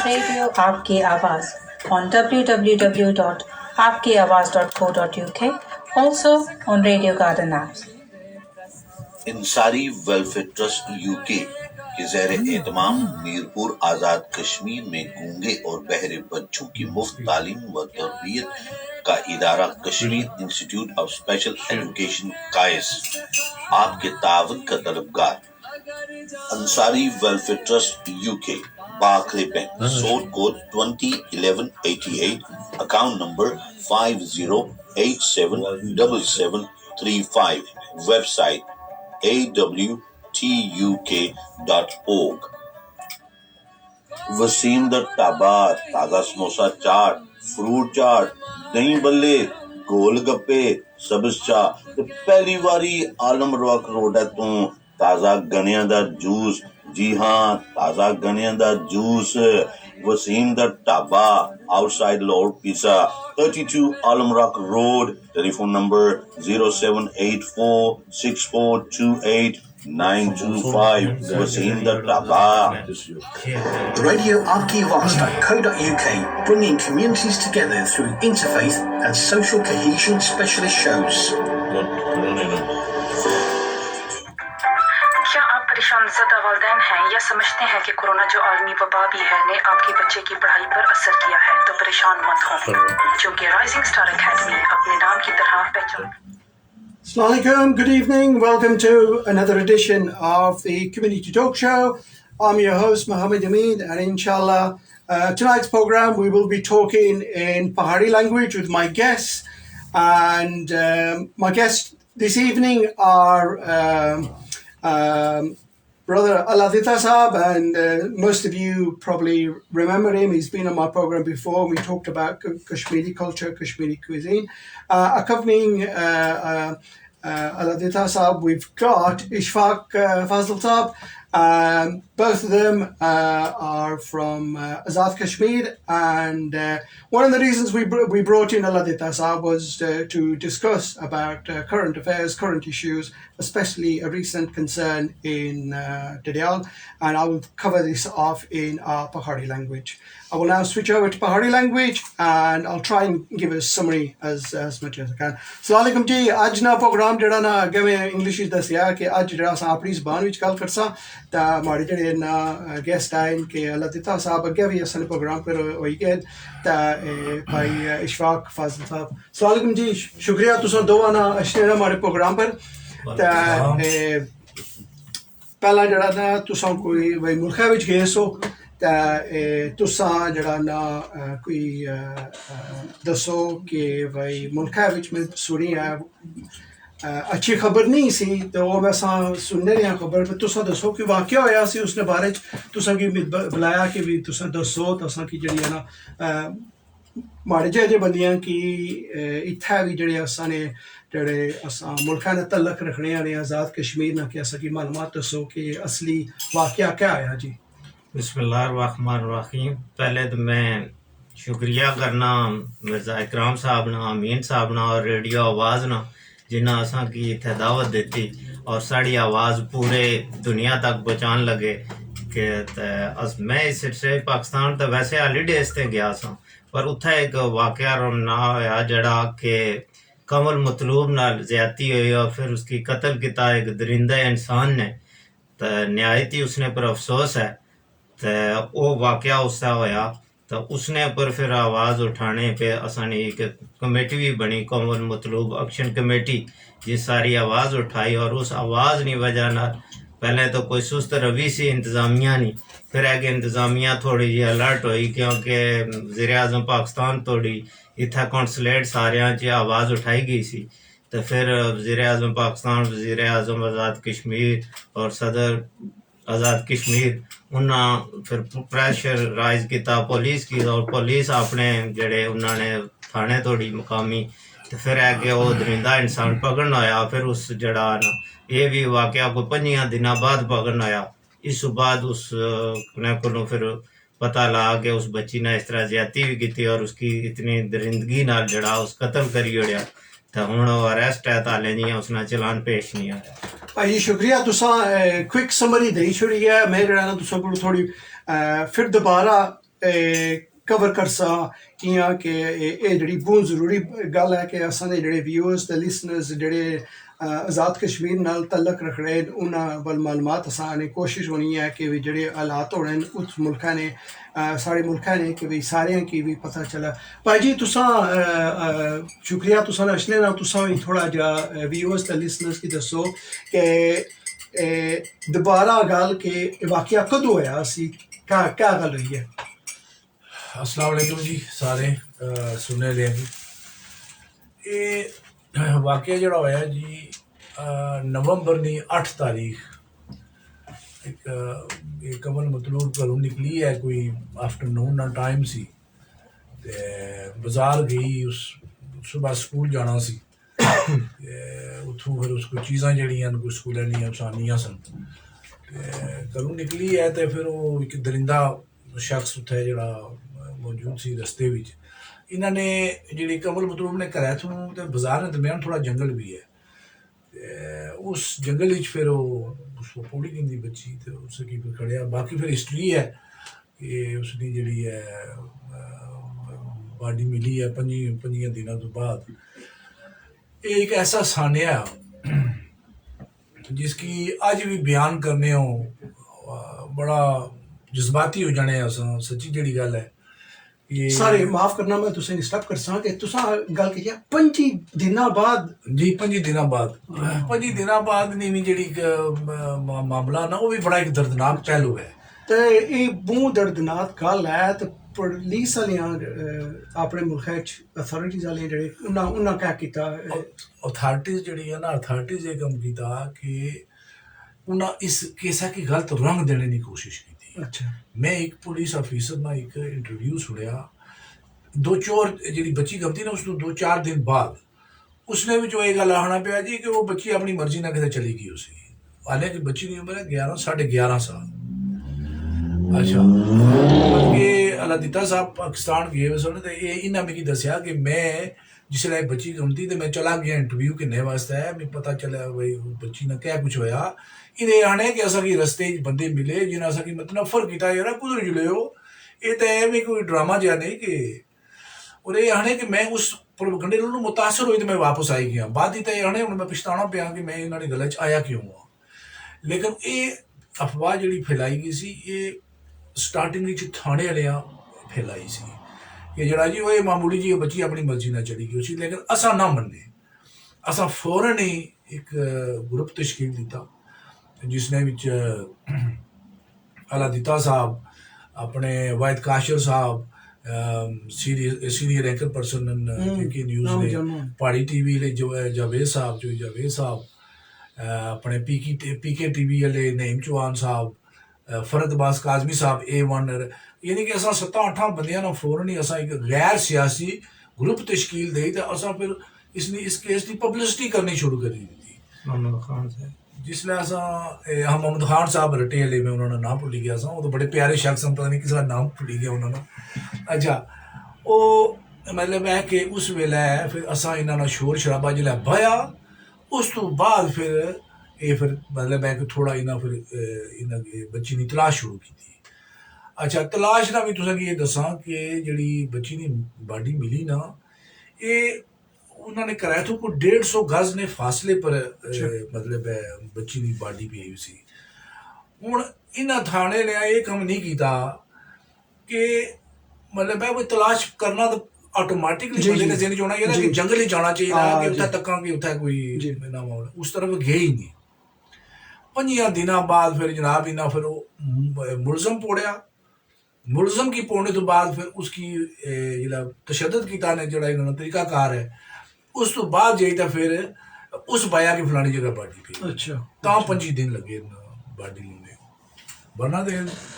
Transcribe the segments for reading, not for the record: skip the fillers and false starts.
Radio आपकी आवाज़ on www.aapkiawaz.co.uk, also on Radio Garden apps. इंसारी welfare trust UK के ज़ेर एहतमाम मीरपुर आज़ाद कश्मीर में गूंगे और बहरे बच्चों की मुफ्त तालीम व तरबियत का इदारा Kashmir institute of special education कायस आपके तावन का तलबगार। Ansari welfare trust UK, Barclays bank, sort code 201188, account number 50877735, website awtuk.org। Waseem the dhaba, ताजा समोसा चाट, फ्रूट चाट, दही बल्ले, गोल गप्पे, सब्ज चाह ते पहली वारी आलम रॉक रोड तो ताजा गनिया दा जूस। जी हाँ, ताजा गनिया दा juice. Waseem the dhaba, outside Lord pizza, 32 Alum Rock Road. Telephone number 07846428925। Waseem the dhaba. Radio Archivast.co.uk, bringing communities together through interfaith and social cohesion specialist shows. क्या आप परेशान ज़दा वालिदैन हैं या समझते हैं कि कोरोना जो आलमी वबा भी है ने आपके बच्चे की पढ़ाई पर असर किया है, तो परेशान मत हो, क्योंकि राइजिंग स्टार एकेडमी अपने नाम की तरह पहचान। Assalamu alaikum, good evening. Welcome to another edition of the Community Talk Show. I'm your host, Mohammed Amin, and inshallah, tonight's program we will be talking in Pahari language with my guests. And my guests this evening are Brother Aladita Saab, and most of you probably remember him. He's been on my program before. We talked about Kashmiri culture, Kashmiri cuisine. Accompanying Aladita Saab, we've got Ishfaq Fazl Saab. Both of them are from Azad Kashmir, and one of the reasons we brought in Aladita Saab was to discuss about current affairs, current issues, especially a recent concern in Dadial, and I will cover this off in our Pahari language. I will now switch over to Pahari language, and I'll try and give a summary as much as I can. Assalamu alaikum ji, आज ना program जड़ा ना अगे मैं English इस दसिया कि आज जड़ा सा अपनी ज़बान विच गल करसा ता हमारे जड़े ना गेस्ट आए के अल्लाह साहब अगे भी असल प्रोग्राम पर होई के ता भाई इशफाक फाजिल साहब। अस्सलाम वालेकुम जी, शुक्रिया तुसा दोवां ना अशने हमारे प्रोग्राम पर ता पहला जड़ा ना तुसा कोई भाई मुल्क विच गए सो ता तुसा जड़ा ना कोई दसो कि भाई मुल्क विच में सुनी है अच्छी खबर नहीं सी तो वो वैसा सुनने रहे खबर पर तुसा दसो कि वाकया होया सी उसने बारे च तुसा की बुलाया कि भी तुसा दसो तुसा की जड़ी है ना माड़े जे बंदियां की इत्थै भी जड़े असा ने जड़े असा मुल्का ने तलक रखने आने आज़ाद कश्मीर ना कि असा की मालूमात दसो कि असली वाकया क्या आया जी। बिस्मिल्लाहिर्रहमानिर्रहीम। पहले तो मैं शुक्रिया करना मिर्ज़ा इकराम साहब ना, अमीन साहब ना और रेडियो आवाज़ ना जिन्हें असा की इत्थे दावत देती और साड़ी आवाज़ पूरे दुनिया तक पहुँचान लगे कि मैं इस पाकिस्तान तो वैसे हॉलीडेज ते गया सा पर उत्थे एक वाकया ना होया जड़ा कि कमल मतलूब नाल ज़्यादती हुई और फिर उसकी कत्ल किया एक दरिंदा इंसान ने, तो नहायत ही उसने पर अफसोस है तो वो वाकया उसका होया तो उसने पर फिर आवाज़ उठाने पे असानी एक कमेटी भी बनी, कमल मतलूब एक्शन कमेटी, जिस सारी आवाज़ उठाई और उस आवाज़ की वजह न पहले तो कोई सुस्त रवि सी इंतज़ामिया नहीं, फिर है कि इंतज़ामिया थोड़ी जी अलर्ट हुई क्योंकि वज़ीर-ए-आज़म पाकिस्तान थोड़ी इतना कौंसलेट सारे आवाज़ उठाई गई सी तो फिर वज़ीर-ए-आज़म पाकिस्तान, वज़ीर-ए-आज़म आज़ाद कश्मीर और सदर आज़ाद कश्मीर उन्हें फिर प्रेशर राइज किया पुलिस की और पुलिस अपने जड़े उन्होंने थाने थोड़ी मुकामी तो फिर है कि वो दरिंदा इंसान पकड़ना आया। फिर उस जड़ा ना ये भी वाकया को 5 दिन बाद पकड़ना आया। इस बाद उस को फिर पता लगा कि उस बच्ची ने इस तरह ज्यादती भी की और उसकी इतनी दरिंदगी नाल जड़ा उस कत्ल करी ओड़िया तो हुण अरेस्ट है ताले जी उसने चलान पेश नहीं आया। भाई शुक्रिया तुसा क्विक समरी दई छोड़ी है मैं जड़ा ना तुसा को थोड़ी फिर दोबारा कवर करसा इ'यां कि एह् जेह्ड़ी बहुत जरूरी गल्ल है कि असां दे जेह्ड़े व्यूअर्स ते लिसनर्स जेह्ड़े आज़ाद कश्मीर नाल तल्लक रखदे न उन्हां वल मालूमात असां ने कोशिश होनी है कि भी जेह्ड़े हालात होने न उस मुल्खा ने साढ़े मुल्खा ने कि भी सारें की भी पता चला भाई जी तुसां शुक्रिया तुसां अचने ना तुसां भी थोड़ा जा व्यूअर्स ते लिसनर्स की दस्सो कि दोबारा गल के वाकया कदों होया सी क्या गल हुई है अस्सलाम वालेकुम जी सारे सुनने ले जी ये वाकया जड़ा होया जी नवंबर दी 8 तारीख एक कमल मतलूब घरों निकली है कोई आफ्टरनून ना टाइम सी ते बाजार गई उस सुबह स्कूल जाना सी उत्थों फिर उसको चीज़ां जड़ियां कोई स्कूल दियां आसानियां सन घरों निकली है तो फिर वो एक दरिंदा शख्स उत्थे जड़ा मौजूद सी रस्ते विच इन्होंने जी कमल मतलूब ने घरै थों ते बाजार दे दरम्यान थोड़ा जंगल भी है उस जंगल विच फिर उसको पौड़ी गई बच्ची तो उसकी फिर खड़िया बाकी फिर हिस्ट्री है कि उसकी जी है बॉडी मिली है 5 दिनों तो बाद एक ऐसा सानिया जिसकी अज भी बयान करने हो बड़ा जज्बाती हो जाने सच्ची जी गल है सारे माफ करना मैं तुसें स्टॉप करसा कि तुसा गल की 5 दिनों बाद जी 5 दिनों बाद 5 दिनों बाद नहीं जी मामला ना वो भी बड़ा एक दर्दनाक पहलू है तो ये बहुत दर्दनाक गल है तो पुलिस वालियां अपने मुल्क अथॉरिटीज वाले जेह्ड़े उन्हें क्या किया अथॉरिटीज जी है ना अथॉरिटीज ये कम किया कि उन्हें इस केसा की गलत रंग देने की कोशिश की अच्छा मैं एक पुलिस ऑफिसर ना एक इंटरव्यू सुनिया 2-4 जी बच्ची गलती ना उसको 2-4 दिन बाद उसने भी जो ये गल आखना पिया जी कि वो बच्ची अपनी मर्जी ना कितने चली गई उसी हालांकि बच्ची की उम्र है 11-11.5 साल अच्छा बल्कि अलादीता साहब पाकिस्तान गए हुए सन तो इन्हें मिगी दसिया कि मैं जिसलै बच्ची गमती तो मैं चला गया इंटरव्यू किन्ने वास्ते है मिगी पता चला भाई बच्ची ने क्या कुछ होया इन्हें आने कि असा रस्ते बंदे मिले जिन्हें असा मतलब नफर किया यार कुदर जुले हो ये तो है भी कोई ड्रामा जहा नहीं कि और ये आने कि मैं उस प्रोपगंडे नाल मुतासर हुई तो मैं वापस आई गया बाद तो ये आने हूँ मैं पछताना पिया कि मैं इन्होंने गल च आया क्यों हुआ लेकिन ये अफवाह जी फैलाई गई सी ये स्टार्टिंग थाने वालियां फैलाई सी कि जरा जी वो मामूली जी बच्ची अपनी मर्जी ना चली गई उसी लेकिन असा ना मन्ने असा फौरन ही एक ग्रुप तश्कील दिता जिसने विच अलादीता साहब अपने वाहिद काशिर साहब सीनियर एंकर पर्सन के न्यूज़ ने पहाड़ी टीवी ले जो है जावेद साहब अपने पीके टीवी वाले नईम चौहान साहब फरद अब्बास काजमी साहब A1 यानी कि असा 7-8 बंदियां ना फौरन ही असा एक गैर सियासी ग्रुप तश्कील दी तो असा फिर इस केस की पब्लिसिटी करनी शुरू करी दी मोहम्मद खान साहब जिसलै असा हाँ मोहम्मद खान साहब रटे वाले में उन्होंने नाम भुली गया वो तो बड़े प्यारे शख्स पता नहीं किसी नाम भुली गया उन्होंने अच्छा वो मतलब है कि उस वेले फिर असा इन्होंने शोर शराबा जिसलै बया उस तो बाद फिर ये फिर मतलब है कि थोड़ा इन्हें फिर इन्हें बच्ची की तलाश शुरू की अच्छा तलाश ना भी तुसें ये दसा कि जी बच्ची की बॉडी मिली ना ये उन्होंने कराया तो को 150 गज ने फासले पर मतलब है बच्ची की बॉडी पी सी हूँ इन्हें थाने ने यह कम नहीं किया कि मतलब है वो तलाश करना तो ऑटोमेटिकली बंदे ने जिंदगी होना कि जंगल ही जाना चाहिए कि उत्थे तक्का कि उत्थे कोई उस तरफ गए ही नहीं 5 दिनों बाद फिर जनाब इन्हें फिर मुलजम पोड़िया मुलजम की पोड़ने तो बाद फिर उसकी जो तशद्दुद किया ने जो इन्होंने तरीकाकार है उस तो बाद जाइए फिर उस बाया की फलानी जगह बॉडी पी अच्छा तो 5 दिन लगे बॉडी में बना दे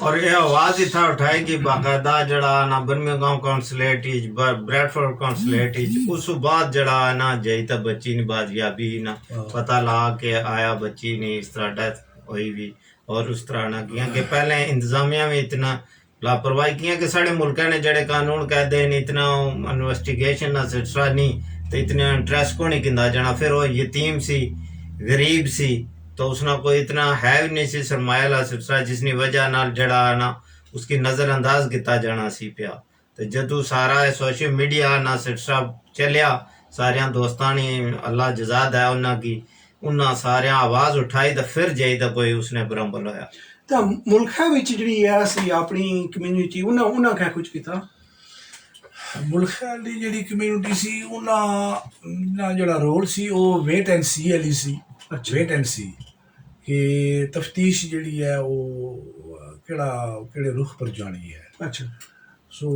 और ये आवाज इतना उठाई कि बाकायदा जड़ा ना बर्मिंघम कौंसलेट ब्रैडफोर्ड कौंसलेट उस बाद जड़ा ना जाई तो बच्ची ने बाजियाबी ना पता ला के आया बच्ची ने इस तरह डेथ हुई भी और उस तरह ना किया कि पहले इंतजामिया में इतना लापरवाही किया कि साढ़े मुल्क ने जड़े कानून कहते हैं इतना इन्वेस्टिगेशन ना सिलसिला नहीं तो इतना इंटरेस्ट को नहीं किंदा जाना फिर वो यतीम सी गरीब सी तो उसना कोई इतना है भी नहीं सी सरमाया ला सिलसिला जिसकी वजह नाल जड़ा ना उसकी नज़रअंदाज किया जाना सी पिया। तो जदों सारा सोशल मीडिया ना सिस्टम चलिया, सारिया दोस्तां ने अल्लाह जज़ा दै उन्हां की, उन्हां सारिया आवाज़ उठाई तो फिर जाइदा कोई उसने बरंबल होया। ਤਾਂ ਮੁਲਕਾਂ ਵਿੱਚ ਜਿਹੜੀ ਹੈ ਸੀ ਆਪਣੀ ਕਮਿਊਨਿਟੀ ਉਹਨਾਂ ਕਿਆ ਕੁਝ ਕੀਤਾ? ਮੁਲਕਾਂ ਦੀ ਜਿਹੜੀ ਕਮਿਊਨਿਟੀ ਸੀ ਉਹਨਾਂ ਦਾ ਜਿਹੜਾ ਰੋਲ ਸੀ ਉਹ ਵੇਟ ਐਂਡ ਸੀ ਵਾਲੀ ਸੀ। ਵੇਟ ਐਂਡ ਸੀ ਕਿ ਤਫਤੀਸ਼ ਜਿਹੜੀ ਹੈ ਉਹ ਕਿਹੜੇ ਰੁਖ ਪਰ ਜਾਣੀ ਹੈ। ਅੱਛਾ। ਸੋ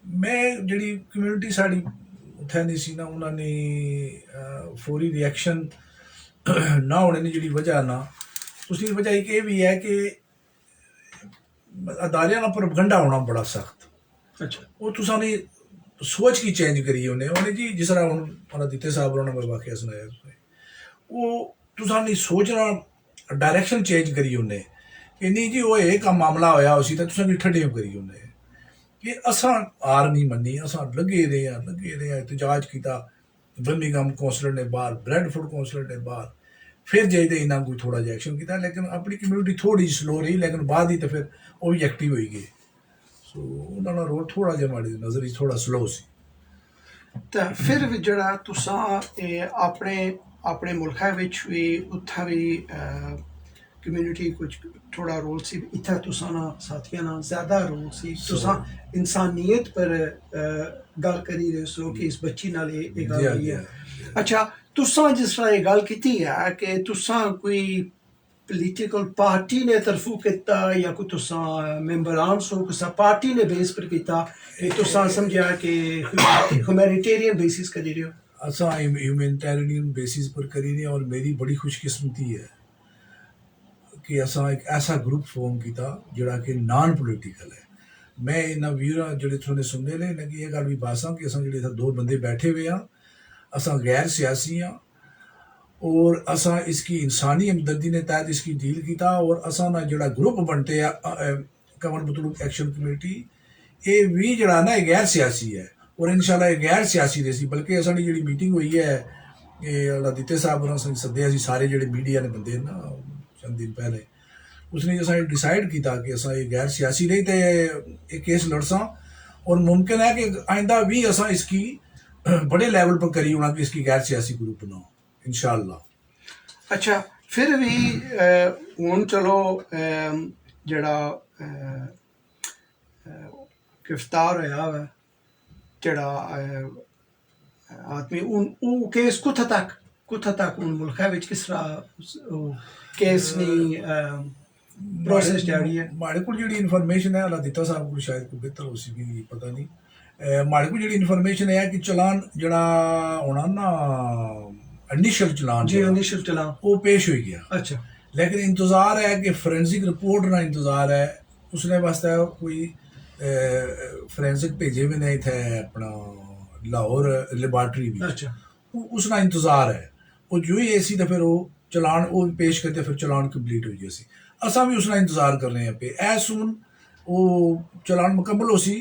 ਮੈਂ ਜਿਹੜੀ ਕਮਿਊਨਿਟੀ ਸਾਡੀ ਉੱਥੇ ਨਹੀਂ ਸੀ ਨਾ, ਉਹਨਾਂ ਨੇ ਫੌਰੀ ਰਿਐਕਸ਼ਨ ਨਾ ਹੋਣੇ ਦੀ ਜਿਹੜੀ ਵਜ੍ਹਾ ਨਾ, उसकी वजह एक ये भी है कि अदारियां का प्रोपगंडा होना बड़ा सख्त। अच्छा। वो तुसा ने सोच की चेंज करी उन्हें जी, जिस तरह हूँ आदित्य साहब उन्होंने वाकया सुनाया, वो तुसा ने सोचना डायरैक्शन चेंज करी उन्हें कि नहीं जी वो एक मामला होया उसी तो तुसा ने ठड्डियों करी उन्हें कि असा हार नहीं मनी, असा लगे रहे एहतजाज किया। बर्मिंघम कौंसलर ने बाहर, ब्रैडफोर्ड कौंसलर ने बाहर, फिर जाइए इन्होंने कोई थोड़ा जिहा एक्शन किया, लेकिन अपनी कम्यूनिटी थोड़ी जी स्लो रही, लेकिन बाद ही तो फिर वो भी एक्टिव हो गए। सो उन्होंने रोल थोड़ा जिहा माड़ी नज़र थोड़ा स्लो सी। ਤਾਂ ਫਿਰ ਵੀ ਜਿਹੜਾ ਤੁਸੀਂ ਆਪਣੇ ਮੁਲਕਾਂ ਵਿੱਚ ਵੀ ਉੱਥੇ ਵੀ ਕਮਿਊਨਿਟੀ ਕੁਝ ਥੋੜਾ ਰੋਲ ਸੀ, ਇੱਥੇ ਤੁਸੀਂ ਨਾ ਸਾਥੀਆਂ ਨਾਲ ਜ਼ਿਆਦਾ ਰੋਲ ਸੀ। ਤੁਸੀਂ ਇਨਸਾਨੀਅਤ ਪਰ ਗੱਲ ਕਰੀ ਰਹੇ ਸੋ ਕਿ ਇਸ ਬੱਚੀ ਨਾਲ ਇਹ ਗੱਲ ਹੋਈ ਹੈ। ਅੱਛਾ, ਤੁਸੀਂ ਜਿਸ ਤਰ੍ਹਾਂ ਇਹ ਗੱਲ ਕੀਤੀ ਹੈ ਕਿ ਤੁਸੀਂ ਕੋਈ ਪੋਲੀਟੀਕਲ ਪਾਰਟੀ ਨੇ ਤਰਫੋਂ ਕੀਤਾ ਜਾਂ ਕੋਈ ਤੁਸੀਂ ਮੈਂਬਰਾਂ ਸੋ ਕਿਸੇ ਪਾਰਟੀ ਨੇ ਬੇਸ ਪਰ ਕੀਤਾ, ਇਹ ਤੁਸੀਂ ਸਮਝਿਆ ਕਿ ह्यूमैनिटेरियन बेसिस करी रहे हो? असा ह्यूमैनिटेरियन बेसिस पर करी रहे, और मेरी बड़ी खुशकिस्मती है कि असा एक ऐसा ग्रुप फॉर्म किया जोड़ा कि नॉन पोलिटिकल है। मैं इन्होंने वीर जो थोड़े सुनने ने लगी ये गल भी बासा कि असा जो दो बंदे बैठे हुए हाँ, असा गैर सियासी हाँ, और असा इसकी इंसानी हमदर्दी ने तहत इसकी डील किया, और असा ना जोड़ा ग्रुप बनते हैं कमर मतलूब एक्शन कमेटी, ये भी जड़ा ना गैर सियासी है, और इंशाल्लाह ये गैर सियासी रही। बल्कि असानी जी मीटिंग हुई है ये आदित्य साहब ने सदे सारे जो मीडिया ने बंदे ना चंद दिन पहले, उसने असा डिसाइड किया कि असा ये गैर सियासी रही तो ये केस लड़सा, और मुमकिन है कि आइंदा भी असा इसकी बड़े लेवल पर करी होना कि इसकी गैर सियासी ग्रुप बनाओ इंशाल्लाह। अच्छा, फिर भी हूँ चलो जड़ा गिरफ्तार होया वा जड़ा आदमी उन केस कुत्थे तक उन मुल्क विच किस तरह केस नहीं प्रोसेस जारी है? माड़े को जी इन्फॉर्मेशन है, अल्लाह दिता साहब को शायद कोई बेहतर हो सकी पता नहीं, माड़े को जी इन्फॉर्मेशन है कि चलान जड़ा होना ना इनिशियल चलान जी, इनिशियल चलान वो पेश हो गया। अच्छा, लेकिन इंतज़ार है कि फोरेंसिक रिपोर्ट ना इंतज़ार है, उसने वास्ते कोई फोरेंसिक भेजे भी नहीं थे अपना लाहौर लेबार्टरी भी। अच्छा, उसका इंतज़ार है, वो जो ही ऐसी तो फिर वो चलान वो पेश करते, फिर चलान कंप्लीट हो जैसी असा भी उसका इंतज़ार कर रहे हैं पे एज सुन वो चलान मुकम्मल हो सी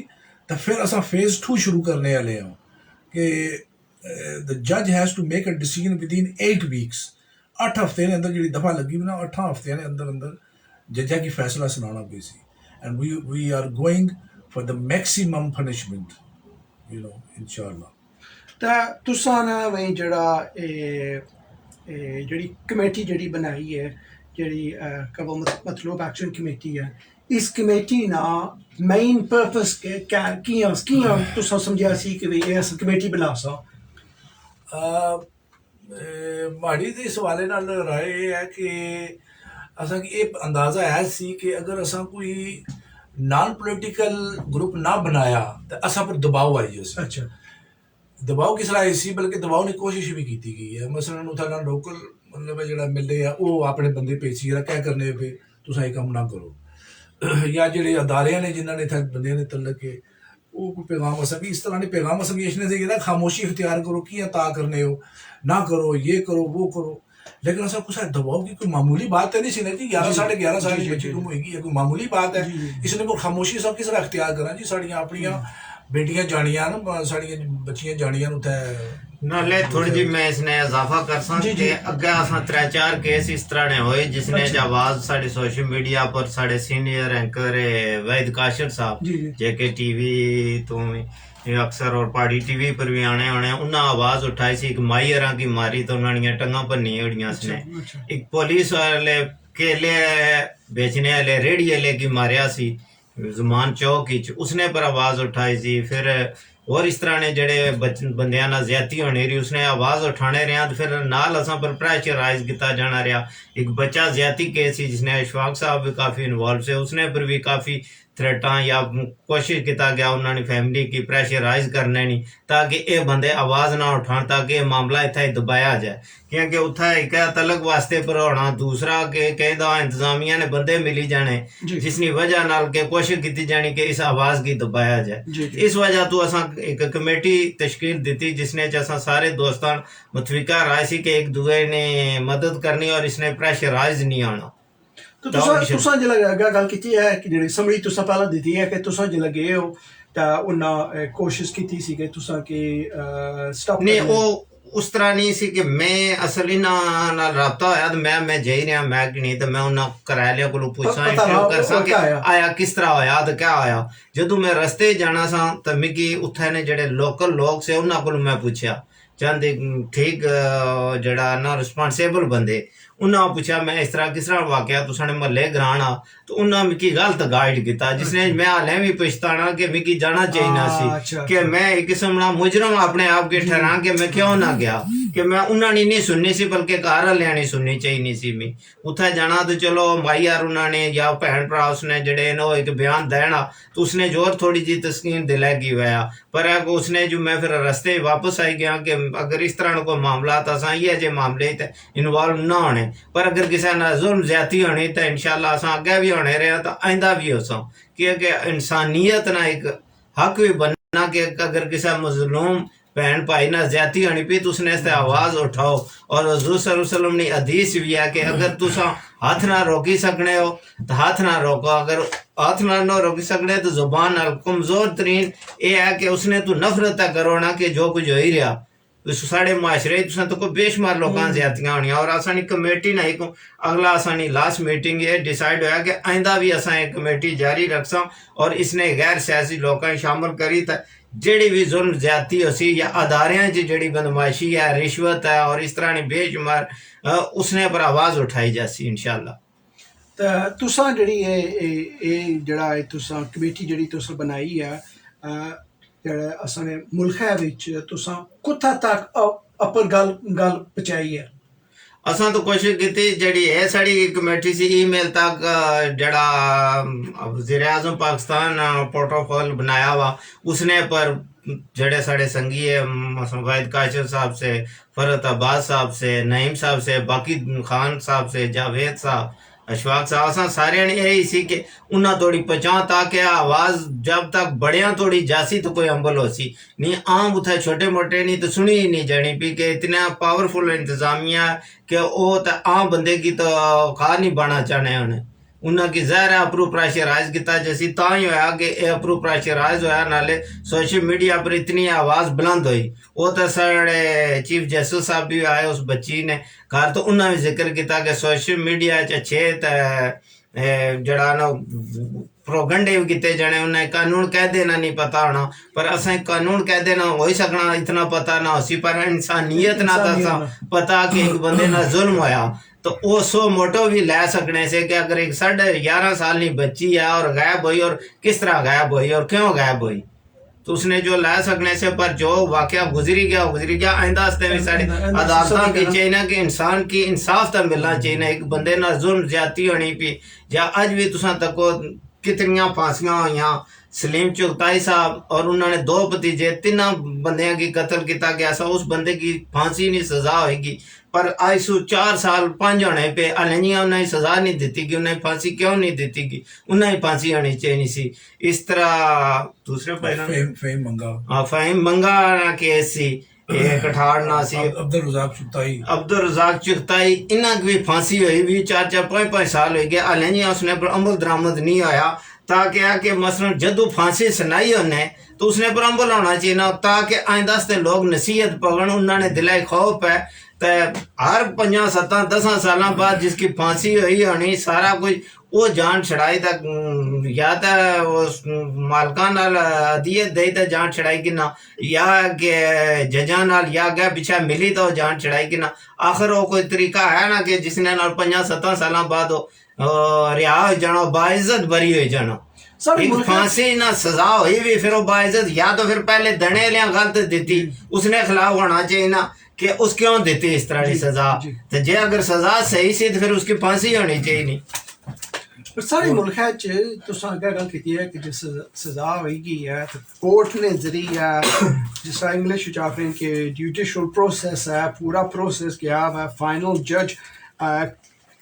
तो फिर असा फेज़ 2 शुरू करने वाले हैं कि द जज has to make a decision within 8 weeks. 8 हफ्ते ने अंदर जी दफ़ा लगी ना, 8 हफ्ते ने अंदर जजा की फैसला सुनाना पे सी, and we are going for the maximum punishment you know इंशाल्लाह। तो तुसा ना वही जड़ा जड़ी कमेटी जड़ी बनाई है जड़ी कबल मतलूब एक्शन कमेटी है, इस कमेटी ना मेन पर्पस के क्या किया तुसा समझा सी कि भाई ऐसा कमेटी बना सा? माड़ी दे सवाले नाल राय है कि असा ये अंदाज़ा है सी कि अगर असा कोई नॉन पोलिटिकल ग्रुप ना बनाया तो असा पर दबाव आई जैसे। अच्छा, दबाव किस तरह आई सी, बल्कि दबाव की कोशिश भी की गई है। मसलन उत्थै लोकल मतलब जो मिले है वो अपने बंदे भेजी क्या करने पे तुम ये काम ना करो, या जो अदारे ने जिन्होंने इतने बंदे ने तलक के वो कोई पैगाम असा भी इस तरह ने पैगाम असा भेजने से खामोशी इख्तियार करो कि ता करने हो ना करो, ये करो वो करो, लेकिन ऐसा कुछ दबाव की कोई मामूली बात है नहीं सी ना जी। 11 साढ़े 11 साल की बच्ची गुम होगी, कोई मामूली बात है, इसलिए वो खामोशी सब किस तरह इख्तियार करा जी। साड़ियाँ अपनियाँ बेटियां जानियां ना, साड़ियां बच्चियां जानियां उत्थे नाले थोड़ी जी मैं इसने इजाफा कर सा जी, कि जी। अगे असा 3-4 केस इस तरह ने होए जिसने अच्छा। आवाज साड़ी सोशल मीडिया पर साढ़े सीनियर एंकर वहीद काशिर साहब जी, जी। जेके टीवी तो ये अक्सर और पहाड़ी टीवी पर भी आने होने उन्हें आवाज उठाई सी एक माई अरा की मारी तो उन्होंने टंगा भन्नी उड़ियां उसने अच्छा। एक पुलिस वाले केले बेचने वाले रेड़ी वाले की मारिया सी जुमान चौक ही उसने पर आवाज उठाई सी फिर और इस तरह ने जड़े बंदियां ना ज्यादती होनी रही उसने आवाज उठाने रहा तो फिर नाल असा पर प्रेशराइज किया जाना रहा एक बच्चा ज्यादती केस ही जिसने अशफाक साहब भी काफी इन्वॉल्व से उसने पर भी काफी थ्रेटा या कोशिश किया गया उन्होंने फैमिली की प्रेशराइज करने नहीं ताकि ये बंदे आवाज ना उठान ताकि ये मामला इतना ही दबाया जाए क्योंकि उत्था एक तलक वास्ते पर होना दूसरा के कहदा इंतजामिया ने बंदे मिली जाने जी। जिसकी वजह नाल के कोशिश की जानी कि इस आवाज की दबाया जाए जी, जी। इस वजह तो असा एक कमेटी तश्कील दी जिसने असा सारे दोस्तान मुतफिका राय सी कि एक दूए ने मदद करनी और इसने प्रेशराइज नहीं आना तो तुसा जिला गल की है कि जेह्ड़ी समरी तुसा पहला दित्ती है कि तुसा जिला गए हो तां उन्ना कोशिश की सी कि तुसा की स्टॉप नहीं वो उस तरह नहीं सी कि मैं असल इन्हां नाल राबता होया तो मैं जाई रहा मैं कि नहीं तो मैं उन्हां करालिया कोलों पूछा पता इंटरव्यू ना, कर सा वो कि क्या आया? आया किस तरह होया तो क्या होया जदों मैं रस्ते जाना सा तो मिगी उत्थे ने जेड़े लोकल लोग से उन्हां कोलों मैं पूछा चंद ठीक जड़ा ना रिस्पांसिबल बंदे उन्हें पूछा मैं इस तरह वाकया तुसाने महल्ले ग्रां तो उन्हें मिकी गलत गाइड किया जिसने मैं हाले भी पछताना कि मिकी जाना चाहिए अच्छा, सी कि मैं एक किस्म ना मुजरम अपने आप के ठहरा कि मैं क्यों ना गया कि मैं उन्होंने नहीं सुननी सी बल्कि घर वाले नहीं सुननी चाहिए सी मी उत्थे जाना तो चलो भाई यार उन्होंने या भैन भरा उसने जड़े नो एक बयान देना तो उसने जोर थोड़ी जी तस्कीन दिलागी हुआ पर उसने जो मैं फिर रस्ते वापस आई गया कि अगर इस तरह कोई मामला तो असा ये जे मामले इन्वॉल्व ना होने पर अगर किसी ना जुल्म ज्यादती होनी तो इंशाल्लाह असा अगे भी होने रहे तो आइंदा भी हो सो क्योंकि इंसानियत ना एक हक भी बनना कि अगर किसी मजलूम बहन भाई ना ज्यादती होनी पी तो उसने इससे आवाज उठाओ और हुजूर सल्लल्लाहु अलैहि वसल्लम ने हदीस भी है कि अगर तुसा हाथ ना रोकी सकने हो तो हाथ ना रोको अगर हाथ ना रोकी सकने तो जुबान नाल कमजोर तरीन ये है कि उसने तू नफरत करो ना कि जो कुछ हो ही रहा साढ़े माशरे तो कोई बेशुमार लोगों ज्यादतियां होनी और असानी कमेटी ना एक अगला असानी लास्ट मीटिंग ये डिसाइड होया कि आइंदा भी असा एक कमेटी जारी रखसा और इसने गैर सियासी लोगों शामिल करी तो जेड़ी भी जुल्म ज्यादती होसी या अदारियां च जेड़ी बदमाशी है रिश्वत है और इस तरह की बेशुमार उसने पर आवाज उठाई जासी इंशाल्लाह ते तुसा जेह्ड़ी एह् जेह्ड़ा तुसा कमेटी जेह्ड़ी तुसा बनाई है जेह्ड़ा असां ने मुल्खै बिच तुसा कुत्थै तक अपर गल पहुंचाई है असां तो कोशिश की जड़ी है साड़ी कमेटी सी ईमेल तक जड़ा वज़ीर आज़म पाकिस्तान प्रोटोकॉल बनाया हुआ उसने पर जड़े साढ़े संगी है वाहिद काशिर साहब से फरत अब्बास साहब से नईम साहब से बाकी खान साहब से जावेद साहब अशफाक साहब असा सारे ने यही सी कि उन्हें थोड़ी पहुँचा ताकि आवाज़ जब तक बड़िया थोड़ी जासी तो कोई अम्बल हो सी नहीं आम उथे छोटे मोटे नहीं तो सुनी ही नहीं जानी पी कि इतना पावरफुल इंतजामिया कि वो तो आम बंदे की तो खा नहीं बना चाहने उन्हें उन्होंने ज़ाहिर है अप्रूव प्रेशराइज किया जैसी तां ही होया कि अप्रूव प्रेशराइज होया नाले सोशल मीडिया पर इतनी आवाज़ बुलंद हुई वो तो साढ़े चीफ जस्टिस साहब भी आए उस बच्ची ने घर तो उन्होंने भी जिक्र किया कि सोशल मीडिया अच्छे जड़ा ना प्रोगंडे भी किए जाने उन्हें कानून कह देना नहीं पता होना पर असें कानून कह देना हो ही सकना इतना पता ना होसी पर इंसानियत ना तो पता कि एक बंदे ना जुल्म होया तो वो सो मोटो भी लै सकने से कि अगर एक 11.5 साल की बच्ची है और गायब हुई और किस तरह गायब हुई और क्यों गायब हुई तो उसने जो ला सकने से पर जो वाकया गुजरी गया आइंदा हस्ते भी साड़ी अदालत की चाहिए कि इंसान की इंसाफ तो मिलना चाहिए एक बंदे ना जुल्म ज्यादती होनी पी या अज भी तुसा तको कितनियां फांसियां हुई सलीम चुगताई साहब और उन्होंने 2 भतीजे 3 बंदियां की कत्ल किया गया सा उस बंदे की फांसी नहीं सजा होगी पर आज सु 4 साल 5 होने पे अलनिया उन्हें सजा नहीं दी कि उन्हें फांसी क्यों नहीं दी कि उन्हें फांसी होनी चाहिए सी इस तरह दूसरे फ़हीम मंगा केस सी कठाड़ ना सी अब्दुल रज़ाक चुगताई इन्हें भी फांसी हुई भी 4-5 साल हो गए अलनिया उसने पर अमल दरामद नहीं आया ताकि आके मसलन जदू फांसी सुनाई उन्हें तो उसने पर अमल होना चाहिए ना, ताकि आइंदा से लोग नसीहत पकड़, उन्होंने दिलाई खौफ है तो हर 5-7-10 साल बाद जिसकी फांसी हुई होनी सारा कुछ वो जान छड़ाई तक या तो मालका नाल अदियत दे तो जान छड़ाई कि ना, या के जजा नाल या गया पिछा मिली तो जान छड़ाई कि ना। आखिर वो कोई तरीका है ना कि जिसने 5-7 साल बाद रिहा हो जाना, बाइज्जत बरी हो जाना। एक फांसी ना सजा हुई भी फिर वो बाइज्जत, या तो फिर पहले दने लिया गलत दी उसने खिलाफ होना चाहिए ना कि उस क्यों देती इस तरह की सजा, तो जे अगर सजा सही सी तो फिर उसकी फांसी होनी चाहिए नहीं। पर सारे मुल्क है तुस अगर गल की है कि जिस सजा होगी है तो कोर्ट ने जरिए जिस तरह इंग्लिश च आखदे कि जुडिशल प्रोसेस है, पूरा प्रोसेस गया है, फाइनल जज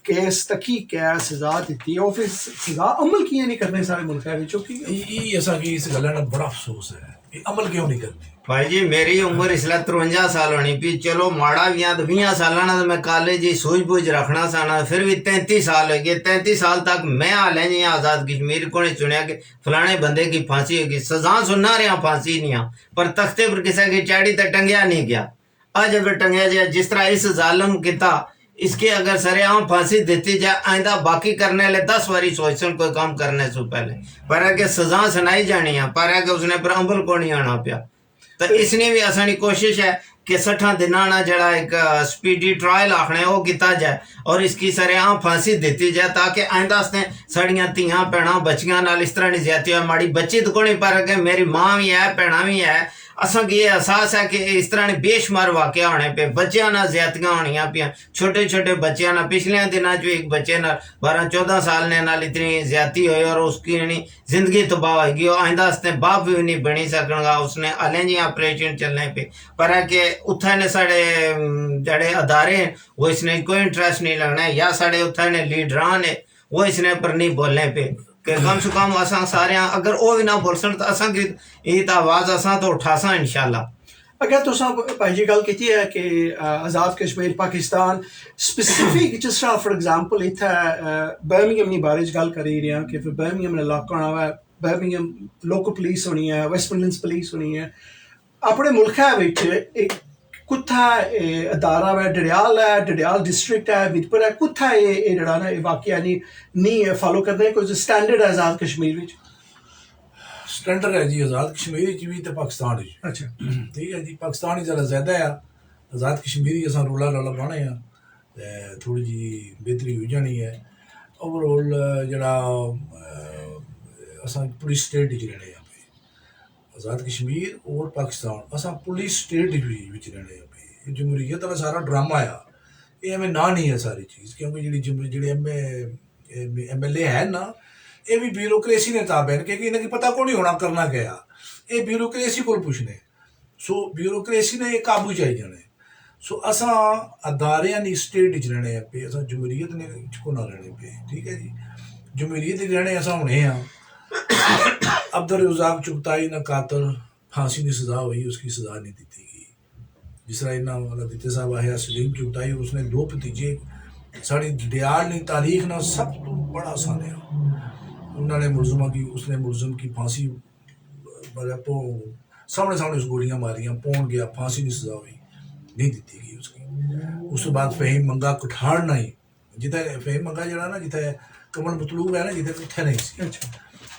केस तकी क्या सजा दी और फिर सजा अमल किए नहीं करने सारे मुल्क है ये ऐसा कि इस गल बड़ा अफसोस है कि अमल क्यों नहीं करते। भाई जी मेरी उम्र इसलिए 53 साल होनी पी, चलो माड़ा भी तो 20 साल ना तो मैं कॉलेज ही सूझबूझ रखना साना, फिर भी 33 साल हो गए। 33 साल तक मैं हाल है जी आज़ाद कश्मीर को नहीं सुनिया कि फलाने बंदे की फांसी होगी। सजा सुनना रहा फांसी नहीं आ, पर तख्ते पर किसी की चाड़ी तक टंगया नहीं गया। आज अगर टंगया जाए जिस तरह इस जालम किता, इसके अगर सरेआम फांसी देती जाए आइंदा बाकी करने वाले 10 बारी सोचन कोई काम करने से पहले, पर है कि सजा सुनाई जानी है, पर है कि उसने पर अमल को नहीं आना पिया। तो इसने भी असानी कोशिश है कि 60 दिना ना जड़ा एक स्पीडी ट्रायल आखने वो किया जाए और इसकी सरेआम फांसी देती जाए, ताकि आइंदा साड़ियाँ धियाँ भैन बच्चियां नाल इस तरह की ज्यादती हो। माड़ी बच्ची तो को नहीं, पर है मेरी माँ भी है भैन भी है, असा की ये एहसास है कि इस तरह बेशुमार वाक़े होने पे बच्चों ना ज्यादतियां होनिया पिया, छोटे छोटे बच्चों ना। पिछले दिनों जो एक बच्चे ना 12-14 साल ने नाल इतनी ज्यादती हुई और उसकी जिंदगी तबाह होगी, और आइंदा बाप भी नहीं बनी सकगा, उसने अलें जी ऑपरेशन चलने पे। पर है कि उत्थे ने साढ़े जड़े अदारे वो इसने कोई इंटरेस्ट नहीं लगना है, या साढ़े उत्थे ने लीडरान है वो इसने पर नहीं बोलने पे कि कम से कम असा सारे अगर वो भी ना बोल सन तो असा की तो आवाज़ असा तो उठासा इंशाल्लाह। अगर तुस भाई जी गल की है कि आज़ाद कश्मीर पाकिस्तान स्पेसिफिक जिस तरह फॉर एग्जाम्पल इत्थे बर्मिंघम दी बारे च गल करी रहे हैं कि फिर बर्मिंघम इलाका होना है, बर्मिंघम लोकल पुलिस होनी है, वेस्ट मिडलैंड्स पुलिस होनी है। अपने मुल्क एक कुत्था अदारा है, डडियाल है, डडियाल डिस्ट्रिक्ट है, मिरपुर है, कुत्था ये जड़ा ना वाकया नहीं फॉलो करते कोई स्टैंडर्ड है आज़ाद कश्मीर विच? स्टैंडर्ड है जी आज़ाद कश्मीर भी तो पाकिस्तान। अच्छा ठीक है जी, पाकिस्तान ज़रा ज़्यादा है, आज़ाद कश्मीरी अस रोला रौला पाने थोड़ी जी बेहतरी हो जानी है। ओवरऑल जरा अस पुलिस स्टेट रहने आज़ाद कश्मीर और पाकिस्तान असा पुलिस स्टेट रहने पे। जमहूरीयत का सारा ड्रामा आ ये हमें ना नहीं है सारी चीज़, क्योंकि जी MLA है ना ये भी ब्यूरोक्रेसी ने ताब है, क्योंकि इन्हें पता को नहीं होना करना क्या, ये ब्यूरोक्रेसी को पूछने। सो ब्यूरोक्रेसी ने काबू चाहिए जाने। सो असा अदारे ने स्टेट रहने पे, असा जमहूरीयत ने को ना रहने पे। ठीक है जी, जमहूरीयत रहने असा होने हाँ। अब्दुल रज़ाक चुगताई ना कातल फांसी की सजा हुई, उसकी सजा नहीं दी गई। जिस तरह इन्ना मतलब दिते साहब है सलीम चुगताई, उसने 2 भतीजे साड़ी डडियाल ने तारीख ना सब तो बड़ा आसान है। उन्होंने मुलजमा की, उसने मुलजम की फांसी मतलब सामने उस गोलियां मारियां, पौन गया, फांसी की सजा हुई, नहीं दी गई उसकी। उस बाद फहीम मंगा कठाड़ नहीं, जिथे फहीम मंगा जरा ना जिथे कमल मतलूब है ना जिथे उत्थे नहीं सी,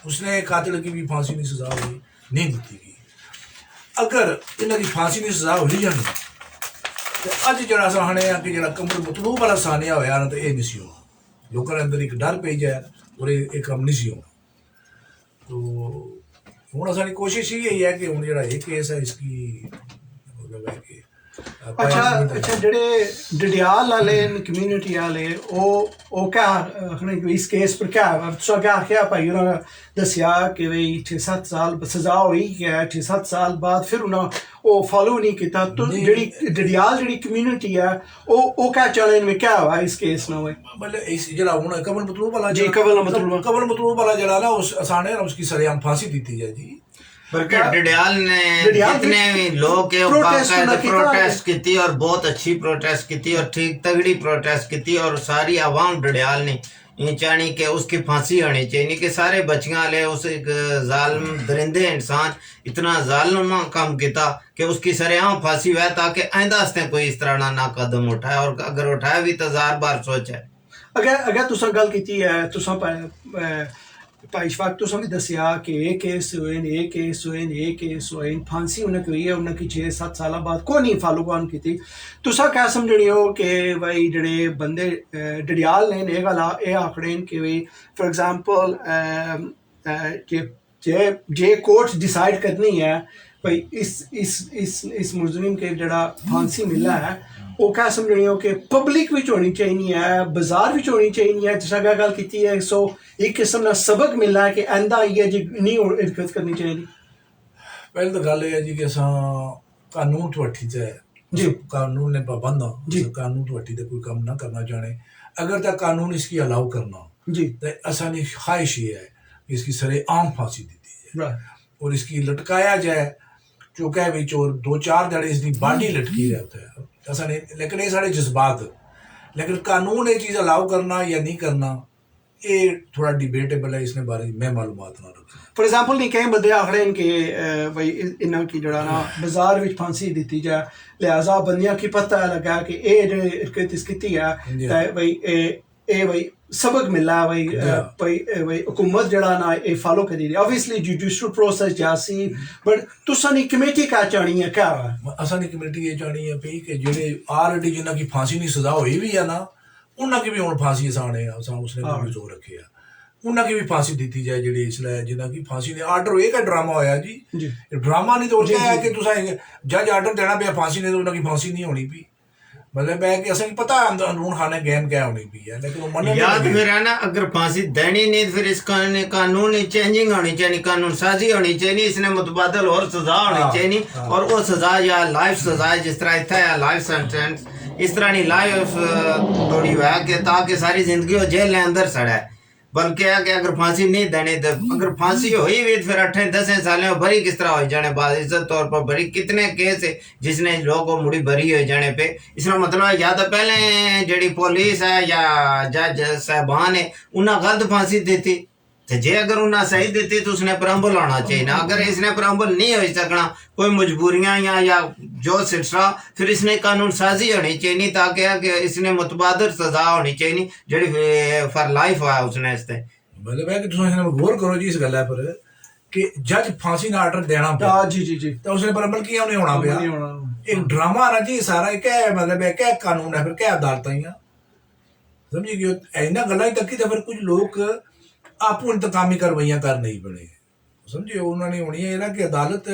उसने कातिल की भी फांसी की सजा हुई, नहीं दी गई। अगर इन्हों की फांसी की सजा हुई जानी तो अज जरा साने कि जरा कमल मतलूब वाला सानिया होया ना तो ये नहीं सी होना, लोगों के अंदर एक डर पै जाए और ये काम नहीं सी होना। तो हूँ असानी कोशिश यही है कि हूँ जरा ये केस है इसकी मतलब है कि अच्छा जेडे डडियाल वाले कम्युनिटी वाले ओ क्या आखने इस केस पर क्या तुसा क्या आख्या भाई उन्होंने दसिया कि भाई 6-7 साल सजा हुई है, 6-7 साल बाद फिर उन्होंने वो फॉलो नहीं किया। तो जेडी डडियाल जेडी कम्युनिटी है वो क्या चैलेंज में क्या हुआ इस केस में? मतलब इस जरा हूँ कमल मतलूब वाला जी, कमल मतलूब वाला जरा ना उस आसाने उसकी सरेआम फांसी दी जाए जी। डडियाल ने जितने भी लोग प्रोटेस्ट की और बहुत अच्छी प्रोटेस्ट की और ठीक तगड़ी प्रोटेस्ट की और सारी आवाम डडियाल ने ये चाहनी कि उसकी फांसी होनी चाहिए कि सारे बच्चियां वाले उस एक जालिम दरिंदे इंसान इतना जालिम काम किया कि उसकी सरेआम फांसी हुआ ताकि आइंदा आस्ते कोई इस तरह ना कदम उठाए और अगर उठाए भी तो 1000 बार सोचे। अगर तुसां गल कीती है तुसां भाई इशफाक तुसां भी दस्सिया कि एह् केस होए न एह् केस होए न एह् केस होए न फांसी उ'नें होई है उ'नें 6-7 साल बाद कोई नहीं फालो ऑन कीती तुसां क्या समझने हो कि भाई जेह्ड़े बंदे डडियाल ने एह् गल्ल एह् आखदे न कि भाई for example J court decide करनी है भाई इस मुजरिम के जेह्ड़ा फांसी मिला है वो क्या समझनी हो कि पब्लिक भी होनी चाहिए है बाजार भी होनी चाहिए है जिस क्या गल की है सो एक किस्म का सबक मिलना है कि आंदा ये जी नहीं हिरकत करनी चाहिए। पहले तो गल है जी कि असां कानून तो हठी ते जी कानून ने पाबंद हाँ जी कानून तो हठी ते कोई काम ना करना चाहने अगर तक कानून इसकी अलाउ करना जी तो असानी ख्वाहिश ये है कि इसकी सरेआम फांसी दी जाए राइट और इसकी लटकाया जाए चौके बिच और 2-4 जड़े इसकी बाडी लटकी रहते हैं ऐसा नहीं लेकिन ये साढ़े जज्बात लेकिन कानून ये चीज़ अलाउ करना या नहीं करना ये थोड़ा डिबेटेबल है इसने बारे में मालूमात ना रखना। फॉर एग्जांपल नहीं कई बंदे आखदे न कि भाई इन्हां की जड़ा ना बाजार विच फांसी दित्ती जाए लिहाजा बंदियां की पता लगा कि एह् जेह्ड़ी हिरकत इस कीती है ते भाई एह् भाई सबक मिला भाई भाई हुकूमत जड़ा ना ये फॉलो करी दी ऑब्वियसली जुडिशियल प्रोसेस जासी बट तुसां नी कमेटी क्या चाहनी है क्या है असां दी कमेटी ये चाहनी है भई कि जेह्ड़े ऑलरेडी जिन्हां की फांसी दी सजा होई भी है ना उन्हां की भी हुण फांसी असाने असां उसने भी जोर रखे है उन्हां की भी फांसी दी जाए जेह्ड़ी इसलै जिन्हां की फांसी दे आर्डर एक ड्रामा होया जी ड्रामा नहीं तो क्या है कि तुसां जज आर्डर देना पिया फांसी ने तो उन्हां की फांसी नहीं होनी पी मतलब है कि असें पता है अंदरून खाने गेम क्या होनी पी है लेकिन वो मन याद फिर है ना अगर फांसी देनी नहीं फिर इस कानून चेंजिंग होनी चाहिए कानून साजी होनी चाहिए इसने मुतबादल और सजा होनी चाहिए और वो सजा या लाइफ सजा जिस तरह इतना है लाइफ सेंटेंस इस तरह नहीं लाइफ थोड़ी हुआ कि ताकि सारी जिंदगी वो जेल के अंदर सड़ा है बल्कि है कि अगर फांसी नहीं देनी तो अगर फांसी हुई भी फिर 8-10 साल बरी किस तरह हो जाने बाद इज्जत तौर पर बरी कितने केस है जिसने लोगों मुड़ी बरी हो जाने पे इसका मतलब या तो पहले जड़ी पुलिस है या जज साहबान है उन्हें गलत फांसी दी थी तो जे अगर उन्हें सही दी तो उसने प्रम्बल होना चाहिए ना अगर इसने प्रम्बल नहीं हो सकना कोई मजबूरियां या जो सिलसिला फिर इसने कानून साजी होनी चाहिए ताकि इसने मुतबादल सजा होनी चाहिए जड़ी फॉर लाइफ है उसने इससे मतलब है कि तुम गौर करो जी इस गल्ला पर कि जज फांसी का आर्डर देना पिया जी जी जी तो उसने प्रम्बल किया उन्हें होना पिया एक ड्रामा ना जी सारा क्या मतलब है क्या कानून है फिर क्या अदालत समझी कि इन्होंने गल्ला तक तो फिर कुछ लोग आपू इंतकामी कार्रवाइयां कर नहीं बने समझे उन्होंने होनी है ना कि अदालत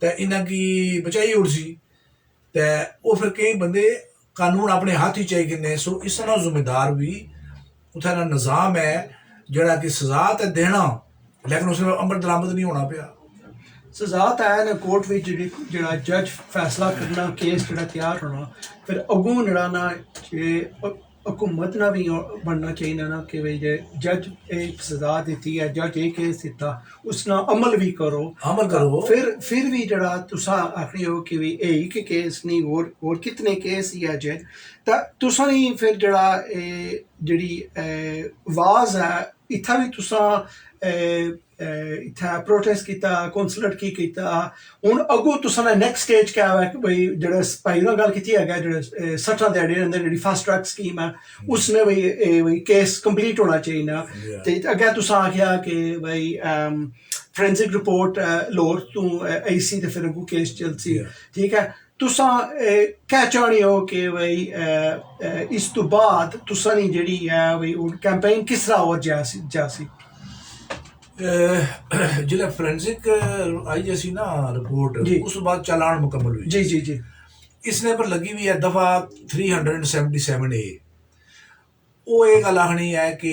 ते इन्हां की बचाई उड़सी ते वो फिर कई बंदे कानून अपने हाथ ही चाहिए किन्ने सो इस तरह जिम्मेदार भी उत्थे ना निज़ाम है जड़ा कि सजा ते देना लेकिन उसने अमल दरामद नहीं होना पिया सजा तो है ना कोर्ट में जड़ा जज फैसला करना केस जड़ा तैयार होना फिर अगों जड़ा ना हुकूमत ना भी बनना चाहिए ना कि भाई जज एक सजा दी है जज एक केस दिता उसना अमल करो फिर भी जड़ा तुसा आखनी हो कि भी एक केस नहीं और कितने केस ही है जे तुसा नहीं फिर जड़ा जड़ी आवाज है इत्था भी तुसा इत्थै प्रोटेस्ट किया कौंसलर की किया हुन अगों तुसा नेक्स्ट स्टेज क्या है कि भाई जेह्ड़ा भाई ने गल कीती है जेह्ड़े 60 ध्याड़ी अंदर जेह्ड़ी फास्ट ट्रैक स्कीम है उसने भाई केस कंप्लीट होना चाहिए ना ते अग्गें तुसा आखेआ कि भाई फोरेंसिक रिपोर्ट लोर तू आईसी ते फिर अगों केस चलसी ठीक है तुसा क्या चाहनी हो कि भाई इस तो बाद तुसा नहीं जेह्ड़ी है भाई कैंपेन किस तरह और जासी जिला फोरेंसिक आई जैसी ना रिपोर्ट उस बाद चालान मुकम्मल हुई जी जी जी इसने पर लगी हुई है दफा 377A वो एक अलाहनी है कि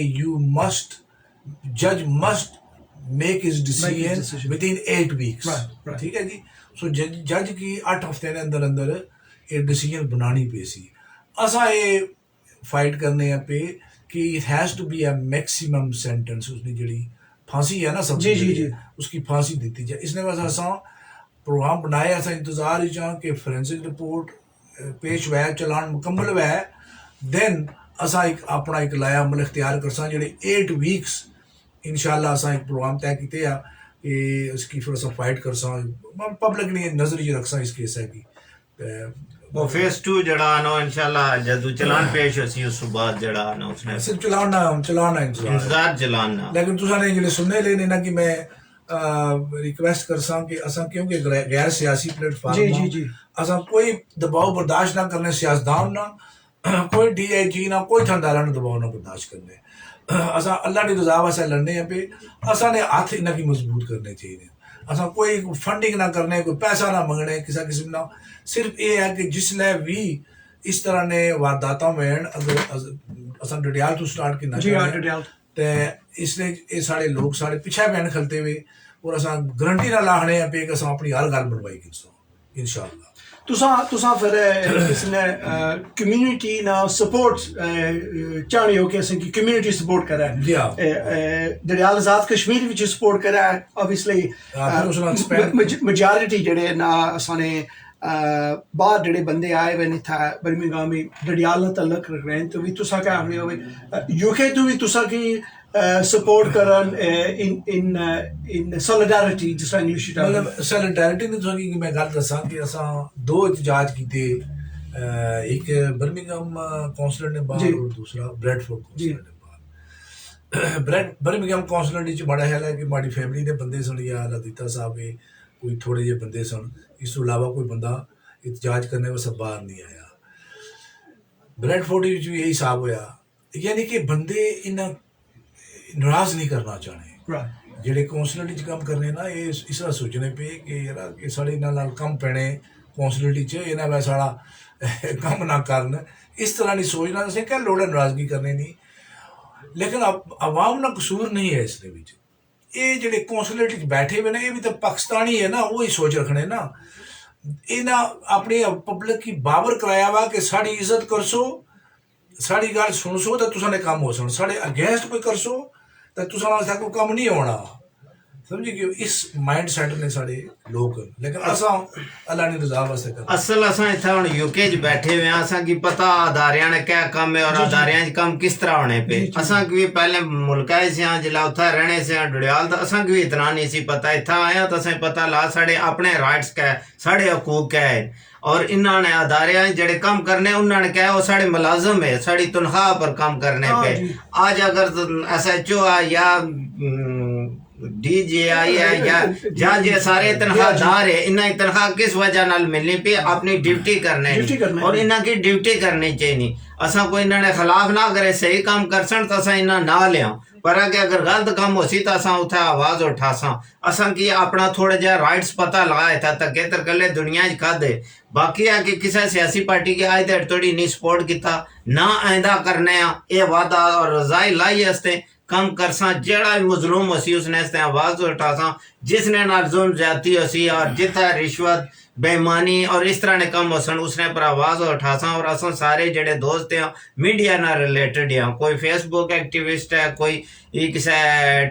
जज must make his decision within 8 weeks ठीक है जी सो जज की 8 हफ्ते के अंदर ये डिसीजन बनानी पे सी असा ये फाइट करने पे कि it has to be a maximum sentence उसने जड़ी फांसी है ना सब जी जी जी उसकी फांसी दी जाए इसने बस असा प्रोग्राम बनाया असा इंतजार ही चाह कि फोरेंसिक रिपोर्ट पेश हुआ चलान मुकम्मल हुआ देन असा एक अपना एक लाया अमल इख्तियार करसा जेह्ड़े 8 वीक्स इंशाल्लाह असा एक प्रोग्राम तय कीते आ कि इसकी फिर असा फाइट करसा पब्लिक ने नजर च रखसा इस केस है की वो फेस 2 जड़ा ना इंशाल्लाह जदू चलान पेश होसी उस बाद जड़ा ना उसने सिर्फ चलाना इंतजार चलाना लेकिन तुसा ने जेह्ड़े सुनने लेने ना कि मैं रिक्वेस्ट करसा कि असा क्योंकि गैर सियासी प्लेटफॉर्म जी असा कोई दबाव बर्दाश्त ना करने सियासतदान ना कोई DIG ना कोई थंदारा ना दबाव ना बर्दाश्त करने असा अल्लाह की रजा वास्ते लड़ने हैं पे असा ने हाथ इन्ना की मजबूत करने चाहिए असा कोई फंडिंग ना करने कोई पैसा ना मंगने किसी किस्म ना सिर्फ ये है कि जिसले भी इस तरह ने वारदाता में अगर असा डडियाल तो स्टार्ट किया जी हाँ डडियाल ते इसलिए ये सारे लोग सारे पीछे बैन खलते हुए और असा गारंटी ना लाने हैं पे कि असा अपनी हर गल बनवाई कि इंशाल्लाह तुसा फिर इसने कम्युनिटी ना सपोर्ट चाहने हो कि असें की कम्युनिटी सपोर्ट करा दरियाल आजाद कश्मीर विच सपोर्ट करा ऑब्वियसली मेजॉरिटी जेड़े ना असाने बाहर जेड़े बंदे आए हुए इत्थै बर्मिंघम में डडियाल नाल तल्लक रखने तो भी तुसा क्या आखने हो यूके तो भी तुसा की सपोर्ट करन इन सॉलिडारिटी जिस तरह इंग्लिश मतलब सॉलिडारिटी ने तुसा की मैं गल दसां कि असा 2 एहतजाज कीते एक बर्मिंघम काउंसलर ने बाहर और दूसरा ब्रेडफोर्ड काउंसलर ने बाहर बर्मिंघम काउंसलर च बड़ा ख्याल है कि माड़ी फैमिली दे बंदे सन या लतीता साहब के कोई थोड़े जे बंदे सन इस तो अलावा कोई बंदा एहतजाज करने वास्ते बाहर नहीं आया ब्रेडफोर्ड भी यही हिसाब होया यानी कि बंदे इन्ना नाराज नहीं करना चाहने जेह्ड़े कौंसलरी च कम्म करने ना ये इस तरह सोचने पे कि यार साढ़े नाल कम्म पैने कौंसलरी च इन्हें वै साढ़ा कम्म ना करन इस तरह नहीं सोचना असें क्या लोड़ है नाराजगी करने दी लेकिन अवाम ना कसूर नहीं है इसदे विच ये जेह्ड़े कौंसलरी च बैठे हुए ने ये भी तो पाकिस्तानी है ना वही सोच रखने ना इन्हें अपनी पब्लिक की बाबर कराया हुआ कि साड़ी इज्जत करसो साड़ी गल सुनसो तो तुसा ने कम्म हो सन साढ़े अगेंस्ट कोई करसो तो तुसा वास्ते कोई कम्म नहीं होना समझी कि इस माइंड सेट ने साढ़े लोग लेकिन असा अल्लाह ने रजा वास्ते कर असल असा इत्थे हुण यूके च बैठे हुए असा की पता अदारियां ने क्या कम है और अदारियां च कम किस तरह होने पे असा की पहले मुल्का से जिला उत्थे रहने से डडियाल तो असा की इतना नहीं सी पता इत्थे आया तो असें पता ला साढ़े अपने राइट्स क्या है साढ़े हकूक क्या है और इन्होंने अदारे जेड़े काम करने उन्होंने क्या है वो साढ़े मुलाजम है साड़ी तनख्वाह पर काम करने पे आज अगर SHO है या DJI है या जज है सारे तनख्वाहदार है इन्हें तनख्वाह किस वजह नाल मिलनी पे अपनी ड्यूटी करने और इन्हें की ड्यूटी करनी चाहिए असा कोई इन्होंने खिलाफ ना करे सही काम कर सन तो असा इन्हें ना लिया पर अगर गलत काम हो सी तो असा उत्थे आवाज उठासा असा की अपना थोड़ा जहा राइट्स पता लगाया था तके तरकले दुनिया च खादे बाकी है कि किसी सियासी पार्टी के आज तक थोड़ी नहीं सपोर्ट किया ना आइंदा करने ये वादा और रजाई लाई हस्ते कम करसा जेड़ा मजलूम होसी उसने हस्ते आवाज उठासा जिसने ना जुल्म ज्यादती होसी और जिथा रिश्वत बेईमानी और इस तरह ने कम होसन उसने पर आवाज उठासा और असा सारे जेड़े दोस्त हैं मीडिया ना रिलेटेड हैं कोई फेसबुक एक्टिविस्ट है कोई किसी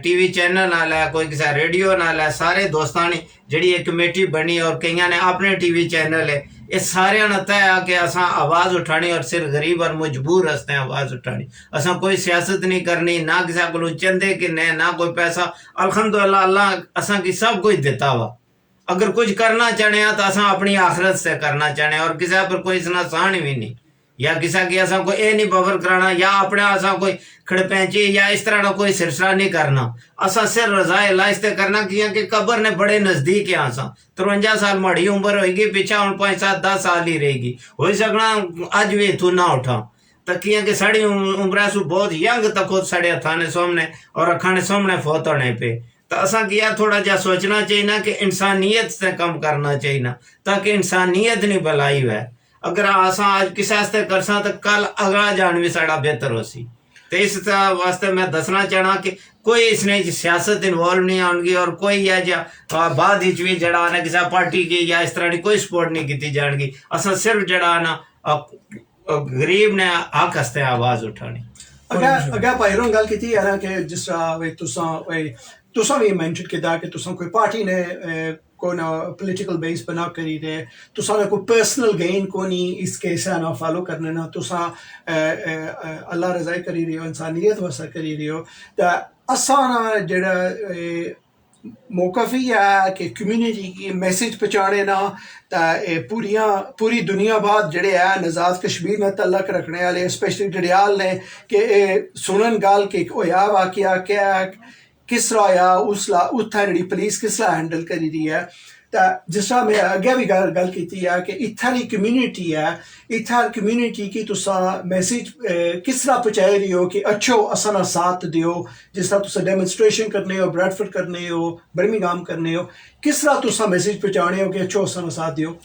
TV चैनल नाल है कोई किसी रेडियो नाल है सारे दोस्तां ने जेड़ी एक कमेटी बनी और कईयां ने अपने TV चैनल है ये सारे ने तय है कि असा आवाज उठानी और सिर्फ गरीब और मजबूर हस्ते आवाज उठानी असा कोई सियासत नहीं करनी ना किसी को चंदे किन्ने ना कोई पैसा अल्हम्दुलिल्लाह अल्लाह असा की सब कुछ देता हुआ अगर कुछ करना चाहने तो असा अपनी आखिरत से करना चाहने और किसी पर कोई इतना सहन भी नहीं या किसी की असा कोई ये नहीं बबर कराना या अपने असा कोई खड़पैंची या इस तरह का कोई सिलसिला नहीं करना असा सिर रजाए लाइस्ते करना कि कबर ने बड़े नजदीक है असा 53 साल माड़ी उम्र होगी पीछा हम 5-7-10 साल ही रहेगी हो सकना अज भी इतू ना उठा तो कि साड़ी उम्र सु बहुत यंग तक साढ़े हथा ने सामने और अखा ने सामने फौत होने पे तो असा की यार थोड़ा जा सोचना चाहिए ना कि इंसानियत से कम करना चाहिए ना ताकि इंसानियत नहीं भलाई हुआ अगर असा आज किसी वास्ते करसा तो कल अगला जान भी साड़ा बेहतर हो सी तो इस वास्ते मैं दसना चाहना कि कोई इसने सियासत इन्वॉल्व नहीं आएगी और कोई या बाद भी जड़ा आना किसी पार्टी की या इस तरह की कोई सपोर्ट नहीं की जाएगी असा सिर्फ जड़ा आना गरीब ने हक हस्ते आवाज उठानी अगर भाईरों गल की है ना कि जिस तुसा भी मेंशन किया कि तुसा कोई पार्टी ने को ना पोलिटिकल बेस बना करी दे तुसा ना कोई पर्सनल गेन को नहीं इस केस ना फॉलो करने ना तुसा अल्लाह रज़ाई करी रही हो इंसानियत वास्ते करी रही हो तो असा ना जेड़ा मौकफ ही है कि कम्युनिटी की मैसेज पहुँचाने ना तो पूरी दुनिया बाद जड़े है नजात कश्मीर में तलक रखने वाले स्पेशली डडियाल ने कि सुनन गाल के होया वाकया क्या किस तरह होया उसला उत्थै जी पुलिस किस तरह हैंडल करी दी है तो जिस तरह मैं अगे भी गल की है कि इत्थै दी कम्युनिटी है इत्थै कम्युनिटी की तुसा मैसेज किस तरह पहुँचाई रही हो कि अच्छो असा ना साथ दियो जिस तरह तुसा डेमोन्स्ट्रेशन करने हो ब्रैडफोर्ड करने हो बर्मिंघम करने हो किस तरह तुसा मैसेज पहुँचाने हो कि अच्छो असा ना साथ दियो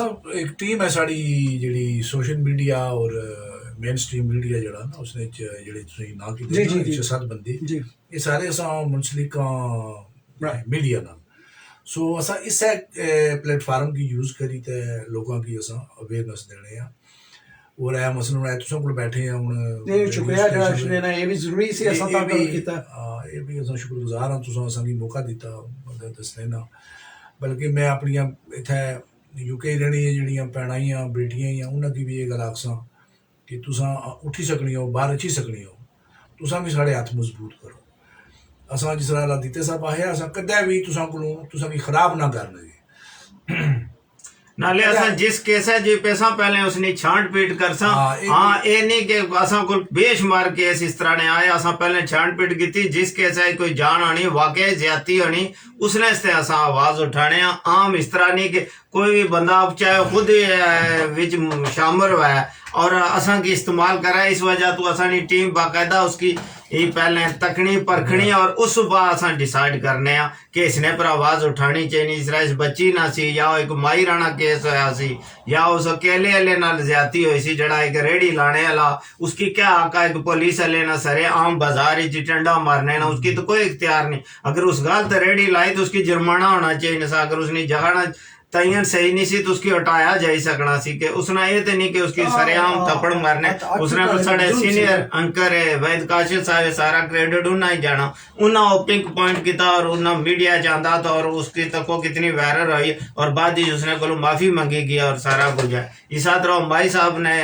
सब एक टीम है साड़ी जी सोशल मीडिया और मेन स्ट्रीम मीडिया जड़ा ना उसने जेह्ड़े तुसें नाम कीते ना 6-7 बंदे ये सारे असां मुंसलिक मीडिया नाल सो असां इस्सै प्लेटफार्म की यूज़ करी ते लोकां की असां अवेयरनेस देने आ और ऐ मसलन है तुसां कोल बैठे हैं हुन शुक्रिया देना ये भी जरूरी सी असां तां गल कीता ये भी असां शुक्रगुजार हां तुसां असां गी मौका दित्ता दस्सने ना बल्कि मैं अपनियां इत्थै यूके रहने जेह्ड़ियां भैनां हियां बेटियां हियां उ'नें गी भी एह् गल्ल आखसां कि तुसां उठी सकनी हो बाहर अच्छी सकनी हो तुसां भी साढ़े हत्थ मजबूत करो असां जिस तरह दित्ते साहब आखेआ असां कदें भी तुसां कोलों तुसां गी खराब ना करने नाले असां जिस केस है जी पैसा पहले उसने छांट पीट कर सा हाँ ये नहीं कि असां को बेशुमार केस इस तरह ने आए असां पहले छांट पीट की थी जिस केस है कोई जान आनी वाकई ज्यादती होनी उसने से असां आवाज उठाने आम इस तरह नहीं कि कोई भी बंदा चाहे खुद विच शामिल हुआ है और असां की इस्तेमाल करा इस वजह तो असानी टीम बाकायदा उसकी ये पहले तकनी परखनी और उस बाद असां डिसाइड करने कि इसने पर आवाज उठानी चाहिए इस तरह इस बच्ची ना सी या एक माई राणा केस होया सी या उस अकेले अले नाल ज्यादती हुई सी जड़ा एक रेड़ी लाने वाला उसकी क्या हक है एक पुलिस अले ना सरे आम बाजार ही डंडा मारने ना उसकी तो कोई इख्तियार नहीं अगर उस गलत रेड़ी लाई तो उसकी जुर्माना होना चाहिए ना अगर उसने जगह ना तयन सही नहीं सी तो उसकी हटाया जा ही सकना सी कि उसने ये तो नहीं कि उसकी सरेआम थप्पड़ मारने उसने तो साढ़े सीनियर अंकर है वैद काशिफ साहब सारा क्रेडिट उन्हें ही जाना उन्हें पिंक पॉइंट किया और उन्हें मीडिया चाहता था और उसकी तक कितनी वायरल हुई और बाद ही उसने को माफी मंगी गया और सारा कुछ है इस तरह माई साहब ने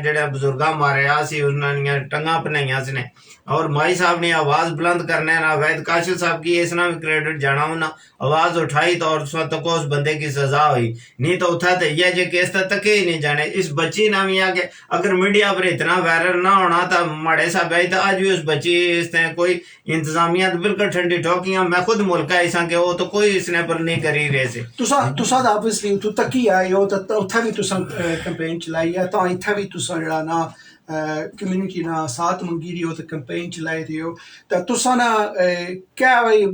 जेड़े बुजुर्ग मारे सी उन्होंने टंगा पनाइया ने और माई साहब ने आवाज बुलंद करने ना वैद काशिफ साहब की इसना भी क्रेडिट जाना उन्हें आवाज उठाई तो और तक उस बंदे की सजा हुई नहीं तो उठा तो ये जो केस तक ही नहीं जाने इस बच्ची ना भी आके अगर मीडिया पर इतना वायरल ना होना तो माड़े साहब आई तो आज भी उस बच्ची इसने कोई इंतजामिया तो बिल्कुल ठंडी ठोकियां मैं खुद मुल्क है इसा के वो तो कोई इसने पर नहीं करी रहे से तुसा ऑब्वियसली तू तकी आए हो तो उत्थे भी तुसा कैंपेन चलाई है तो इत्थे भी तुसा जेड़ा ना कम्युनिटी ना साथ मंगी रही हो तो कैंपेन चलाई रही हो तो तुसा ना क्या भाई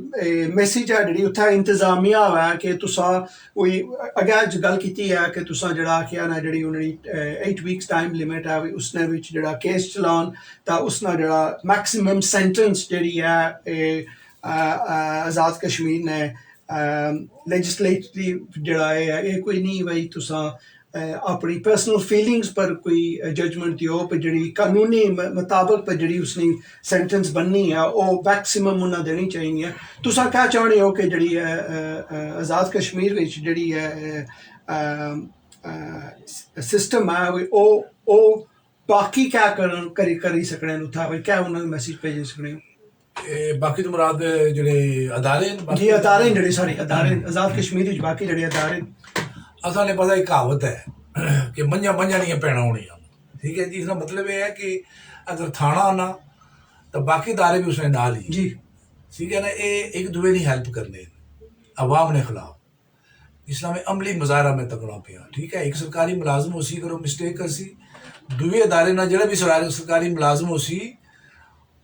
मैसेज है जी उत्थे इंतजामिया है कि तुसा कोई अगे गल की है कि तुसा जड़ा आखिया ना जी उन्होंने 8 वीक्स टाइम लिमिट है उसने विच जड़ा केस चलान तो उसना जड़ा मैक्सिमम सेंटेंस जी है आज़ाद कश्मीर ने लेजिस्लेटिव जड़ा है ये कोई नहीं भाई तुसा अपनी पर्सनल फीलिंग्स पर कोई जजमेंट दियो पर जी कानूनी मुताबिक पर जी उसने सेंटेंस बननी है वो मैक्सिमम उन्हें देनी चाहिए तुसा क्या चाहते हो कि जी आज़ाद कश्मीर विच जी है सिस्टम है वो बाकी क्या करी सकने उत्था क्या उन्हें मैसेज भेज सकने बाकी तो मुराद जेह्ड़े अदारे जी अदारे जेह्ड़े साढ़े अदारे आज़ाद कश्मीर विच बाकी जेह्ड़े अदारे असा ने पता एक कहावत है कि मंझा दियां भैनां होनियां ठीक है जी इसका मतलब ये है कि अगर थाना आना तो बाकी दारे भी उसने नाल ही जी ठीक है ना ये एक दूए की हेल्प करने अवाम ने खिलाफ इसलिए में अमली मुजाहरा में तकड़ा पिया ठीक है एक सरकारी मुलाजम हो सी करो मिस्टेक कर सी दूए अदारे ना जेह्ड़ा भी सरकारी मुलाजम हो सी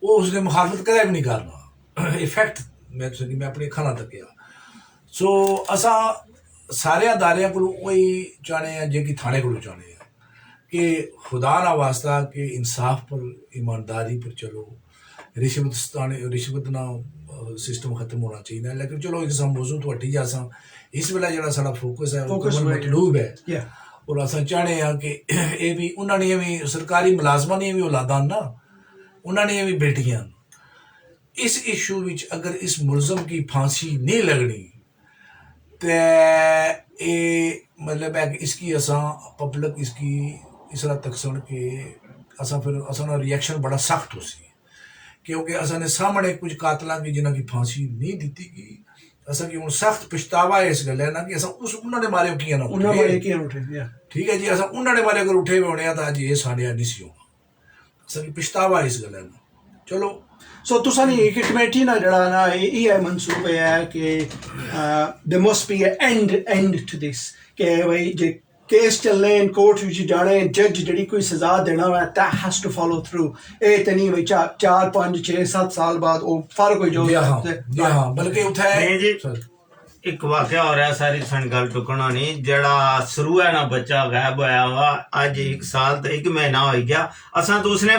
वो उसने मुखालफत कदें भी नहीं करना इफेक्ट मैं अपनी अक्खां नाल तक्केआ सो असा सारे अदारियां को वही चाहने हैं जे कि थाने को चाहने हैं कि खुदा ना वास्ता कि इंसाफ पर ईमानदारी पर चलो रिश्वत ना सिस्टम खत्म होना चाहिए लेकिन चलो इस मौजू तो हटी जासा इस वेला जो साड़ा फोकस है मतलूब है और अस चाहने हैं कि ये भी उन्होंने भी सरकारी मुलाजमान ने भी औलादा ना उन्होंने भी बेटियां इस इशू विच अगर इस मुलजम की फांसी नहीं लगनी ते ये मतलब है कि इसकी असा पब्लिक इसकी इस तरह तक सुन के असा फिर असा रिएक्शन बड़ा सख्त हो सी क्योंकि असा ने सामने कुछ कातलां की जिन्हों की फांसी नहीं दी गई असा की हुण सख्त पछतावा है इस गल है ना कि असा उस उन्होंने मारे किया ना उन्होंने मारे किया उठे ठीक है जी असा उन्होंने मारे अगर उठे हुए होने तो अज ये साढ़े नहीं सी होना असा की पछतावा इस गल है ना चलो सो तुसा नी एक कमेटी ना जड़ा ना ये मंसूबे है कि there must be end to this कि भाई जे केस चलने इन कोर्ट विच जाने जज जड़ी कोई सजा देना है that has to follow through ए ते नहीं भाई 4 5 6 7 साल बाद वो फर्क हो जो हां बल्कि उठे नहीं जी एक वाकया हो रहा सारी सन गल टुकना नहीं जड़ा शुरू है ना बच्चा गायब होया हुआ आज 1 साल तो 1 महीना हो गया असा तो उसने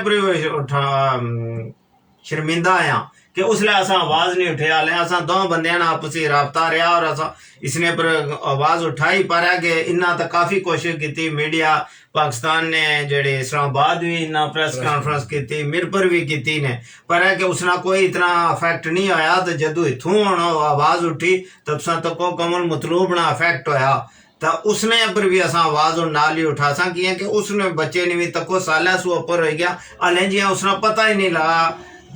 शर्मिंदा आया कि उसले असा आवाज नहीं उठे आले असा दो बंदे आपसी राबता रहा और असा इसने पर आवाज उठाई पर है कि इन्ना तो काफी कोशिश की मीडिया पाकिस्तान ने जेड़े इस्लामाबाद भी इन्ना प्रेस कॉन्फ्रेंस की मिरपुर भी की ने पर है कि उसना कोई इतना अफेक्ट नहीं आया तो जदू इथों आवाज उठी तब तो को कमल मतलूब ना अफेक्ट होया तो उसने पर भी असा आवाज नाल ही उठा सा कि उसने बच्चे ने भी तको साल सु ऊपर हो गया हले जिया उसने पता ही नहीं लगा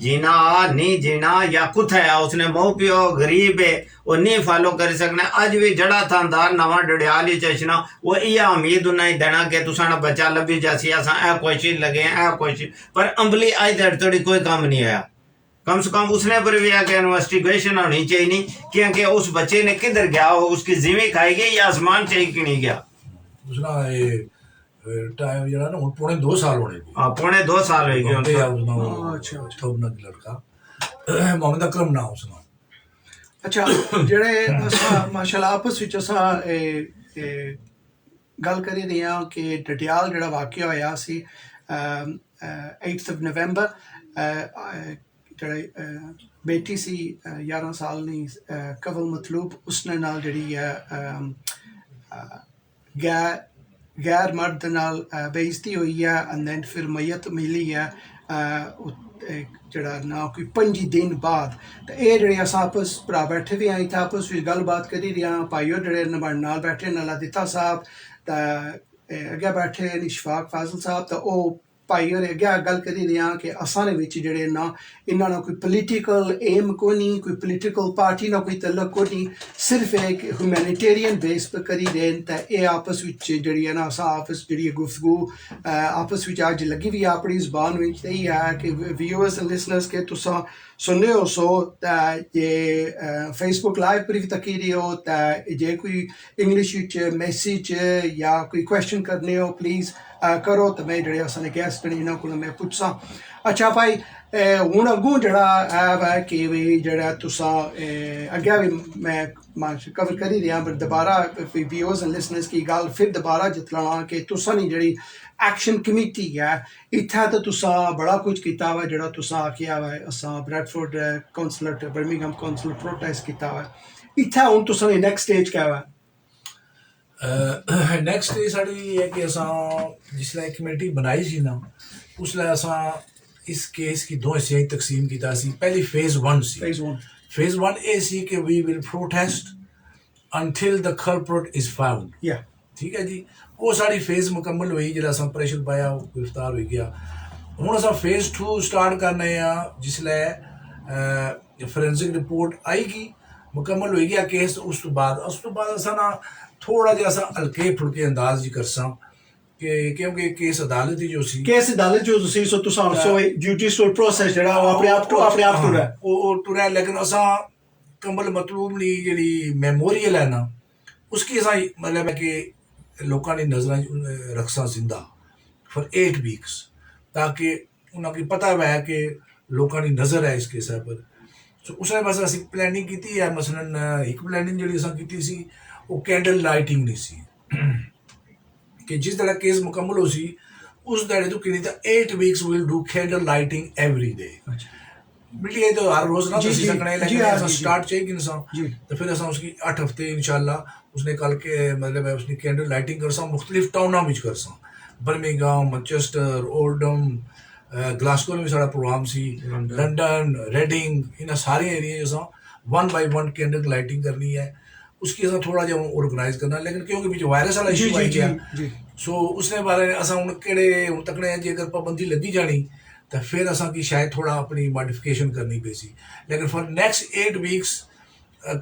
जीना नहीं जीना या कुछ है उसने मोह पियो गरीब है वो नहीं फॉलो कर सकना अज भी जड़ा थानदार नवा डडियाल ही चशना वो इया उम्मीद उन्हें देना कि तुसा बच्चा लभी जासी असा ए कोशिश लगे ए कोशिश पर अम्बली अज देर तोड़ी कोई काम नहीं आया कम से कम उसने पर भी आके इन्वेस्टिगेशन होनी चाहिए क्योंकि उस बच्चे ने किधर गया हो उसकी जिमी खाई गई या आसमान चाहिए कि नहीं गया उसना टाइम जरा ना पौने 2 साल होने हां पौने 2 साल हो गए अच्छा थोबना की लड़का मोहम्मद अकरम नाम उसना अच्छा जेड़े असा माशाल्लाह आपस विच असा गल करी रहे हैं कि डडियाल जेड़ा वाकया होया सी 8th of November जेड़ा बेटी सी 11 साल नी कवल मतलूब उसने नाल जेड़ी है गैर मर्द नाल बेइज्जती हुई है एंड देन फिर मैयत मिली है जड़ा ना कोई 5 दिन बाद तो ये जेह्ड़े अस आपस भरा बैठे भी हैं इत्थै आपस विच गलबात करी रहे हैं भाईओ जेह्ड़े नाल बैठे न लदिता साहब ते अग्गें बैठे इशफाक फाजिल साहब तो ओह् भाई होर अग्गें गल करी रहे हैं कि असां दे विच जेह्ड़े ना इन्ना ना कोई पोलिटिकल एम को नहीं कोई पोलिटिकल पार्टी ना कोई तलक को नहीं सिर्फ एक ह्यूमैनिटेरियन बेस पर करी रहे ते एह् आपस विच जेह्ड़ी है ना असां आपस जेह्ड़ी गुफ्तगू आपस विच अज्ज लगी भी अपनी जबान विच ते एह् है कि व्यूअर्स एंड लिसनर्स के तुसां सुनने हो सो ते जे फेसबुक लाइव पर भी तकी रहे हो ते जे कोई इंग्लिश विच मैसेज या कोई क्वेश्चन करने हो प्लीज़ करो तो मैं जेह्ड़े असां गैस्ट ने इन्हां कोला मैं पुच्छां अच्छा भाई हुण अग्गों जेह्ड़ा है कि भाई जेह्ड़ा तुसां अग्गें भी मैं कवर करी रहा पर दोबारा व्यूअर्स एंड लिसनर्स की गल फिर दोबारा जितलाना कि तुसां नी जेह्ड़ी एक्शन कमेटी है इत्थै तो तुसां बड़ा कुछ कीता वा जेह्ड़ा तुसां आखेआ वा असां Bradford councillor Birmingham councillor protest कीता वा इत्थै हुण तुसां नेक्स्ट स्टेज क्या वा नेक्स्ट डे साड़ी है कि असा जिसलै कमेटी बनाई सी ना उसलै असा इस केस की 2 हिस्से तकसीम कीता सी पहली फेज 1 सी फेज 1 ए सी कि we will protest until the culprit is found ठीक है जी वो साड़ी फेज मुकम्मल हुई जिसलै असा प्रेशर पाया गिरफ्तार हो गया हुण असा फेज 2 स्टार्ट करने जिसलै फोरेंसिक रिपोर्ट आएगी मुकम्मल हो गया केस उस तो बाद असा ना थोड़ा जिहा असा हल्के फुल्के अंदाज कर सा कि क्योंकि केस अदालत जो सी सो तुसां सो जुडिशियल प्रोसेस जेह्ड़ा अपने आप टुरा वो टुरा लेकिन असा कमल मतलूब नी जेह्ड़ी मेमोरियल है ना उसकी असा मतलब है कि लोकां दी नजरां रखसा जिंदा फॉर 8 वीक्स ताकि उन्हें पता है कि लोकां दी नज़र है इस केसा पर सो उसने बस असी प्लैनिंग की है मसलन एक प्लैनिंग जी असा की सी वो कैंडल लाइटिंग नहीं सी कि जिस तरह केस मुकम्मल हो सी उस दड़े तो कि 8 weeks will do candle lighting every day मिलिए तो हर रोज ना तो सकने लेकिन ऐसा स्टार्ट चाहिए कि इंसान तो फिर ऐसा उसकी 8 हफ्ते इंशाल्लाह उसने कल के मतलब है उसने कैंडल लाइटिंग कर सा मुख्तलिफ टाउना में कर सा बर्मिंघम मैनचेस्टर ओल्डम ग्लासगो में भी सारा प्रोग्राम सी लंदन रेडिंग इन सारे एरिया जैसा 1 by 1 कैंडल लाइटिंग करनी है उसकी असा थोड़ा जिहा ऑर्गेनाइज करना, लेकिन क्योंकि बिच वायरस वाला इशू आई गया, सो उसने बारे असा हुण केड़े हुण तकने जे अगर पाबंदी लगी जानी तो फिर असा की शायद थोड़ा अपनी मॉडिफिकेशन करनी पेसी। लेकिन फॉर नेक्स्ट 8 वीक्स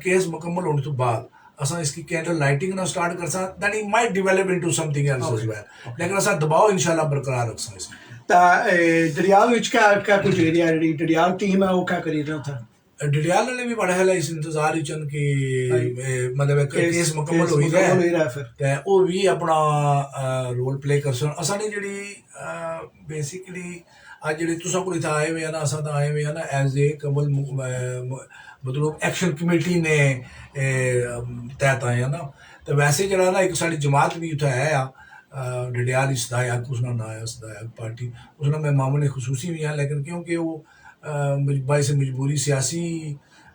केस मुकम्मल होने तो बाद असा इसकी कैंडल लाइटिंग ना स्टार्ट कर सा, that he might develop into something else as well, लेकिन असा दबाव इंशाल्लाह बरकरार रख सा इसमें। डडियाल विच क्या कुछ एरिया जेह्ड़ी डडियाल टीम है वो क्या करी रहा था? डडियाल वाले भी बड़ा है इस इंतजार ही चन कि मतलब केस मुकम्मल हो ही रहा है, ते वो भी अपना रोल प्ले कर सन। असा ने जेह्ड़ी बेसिकली आज जेह्ड़े तुसां कोल इत्थै आए हुए हैं ना, असां तां आए हुए हैं ना एज ए कमल मतलब एक्शन कमेटी ने तैह्त आए हैं ना, तो वैसे जेह्ड़ा ना एक साढ़ी जमात भी उत्थै है डडियाल सदायक उसका नाम है, सदायक पार्टी, उसका मैं मामले खसूसी भी हैं, लेकिन क्योंकि वो बाइस मजबूरी सियासी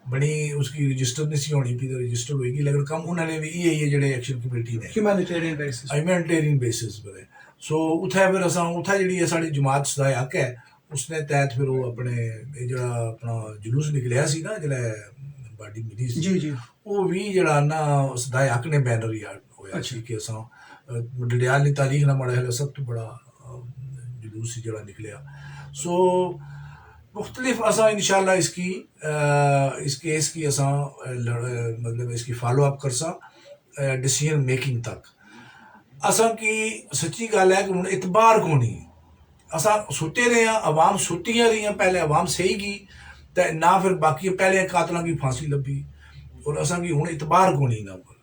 बनी उसकी रजिस्टर नहीं सी होनी पी, तो रजिस्टर होएगी, लेकिन कम उन्होंने भी ये जेह्ड़े एक्शन कमेटी ने ह्यूमैनिटेरियन बेसिस पर है। सो उत्थै फिर असां उत्थै जेह्ड़ी है साढ़ी जमात सदायक है, उसने तैह्त फिर वो अपने जेह्ड़ा अपना जुलूस निकलिया सी ना जेल्लै बाडी मिली सी, वो भी जेह्ड़ा ना सदायक ने बैनर यार होया सी कि असां डडियाल दी तारीख ना माड़ा सब तो बड़ा जुलूस जेह्ड़ा निकलिया। सो मुख्तलिफ असा इंशाल्लाह इसकी इस केस की असा मतलब इसकी फॉलो अप करसा डिसीजन मेकिंग तक। असा की सच्ची गल है कि हुण इतबार को नहीं, असा सुते रहे हैं, अवाम सुतियां रही हैं, पहले अवाम सही की ते ना फिर बाकी पहले कातलों की फांसी लभी, और असा की हुण इतबार को नहीं ना पर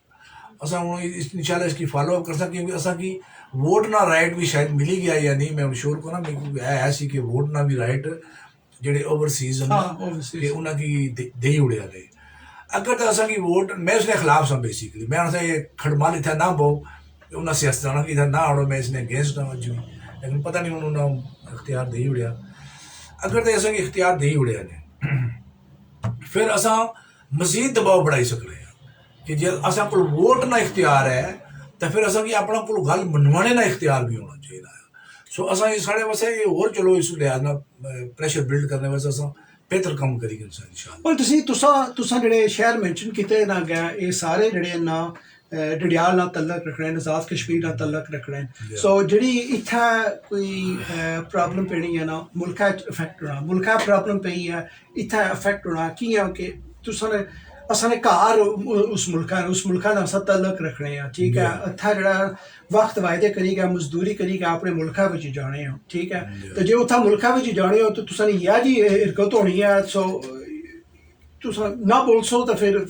असा हुण इंशाल्लाह इसकी फॉलो अप करसा, क्योंकि असा की वोट ना राइट भी शायद मिली गया या नहीं, मैं श्योर को ना है सी कि वोट ना भी राइट जेह्ड़े ओवरसीज कि उन्हें की दे उड़िया ने। अगर तो असा की वोट मैं उसके खिलाफ सा बेसिकली, मैं उनसे खड़माल इतना ना बो उन्हें सियासतदाना की इधर ना आड़ो, मैं इसने अगेंस्ट ना अज भी, लेकिन पता नहीं उन्होंने इख्तियार दे उड़िया। अगर तो असा की इख्तियार दे उड़िया ने फिर असा मजीद दबाव बढ़ाई सकते हैं कि जे असा को वोट ना इख्तियार है तो फिर असा की अपना को गल मनवाने ना इख्तियार भी होना चाहिए। सो असा साढ़े वास्ते ये होर चलो इस लिहाज ना प्रेशर बिल्ड करने वास्ते असा बेहतर कम करेंगे इंशाल्लाह। और तुसा जेह्ड़े शहर मेंशन कीते ना गए ये सारे जेह्ड़े ना डडियाल नाल तल्लक रखने न, आज़ाद कश्मीर नाल तल्लक रखने न। सो जेह्ड़ी इत्थै कोई प्रॉब्लम पेनी है ना मुल्का इफेक्ट होना, मुल्का प्रॉब्लम पेई है इत्थै इफेक्ट होना कि'यां कि तुसा असा ने घर उस मुल्का नाल असा तल्लक रखने हैं, ठीक है, इत्थै जेह्ड़ा वक्त वायदे करी गया, मजदूरी करी गया, अपने मुल्का बिच जाने हो, ठीक है, तो जे उत्थै मुल्का बिच जाने हो तो तुसा ने यह जी हिरकत होनी है। सो तुसा ना बोलसो तो फिर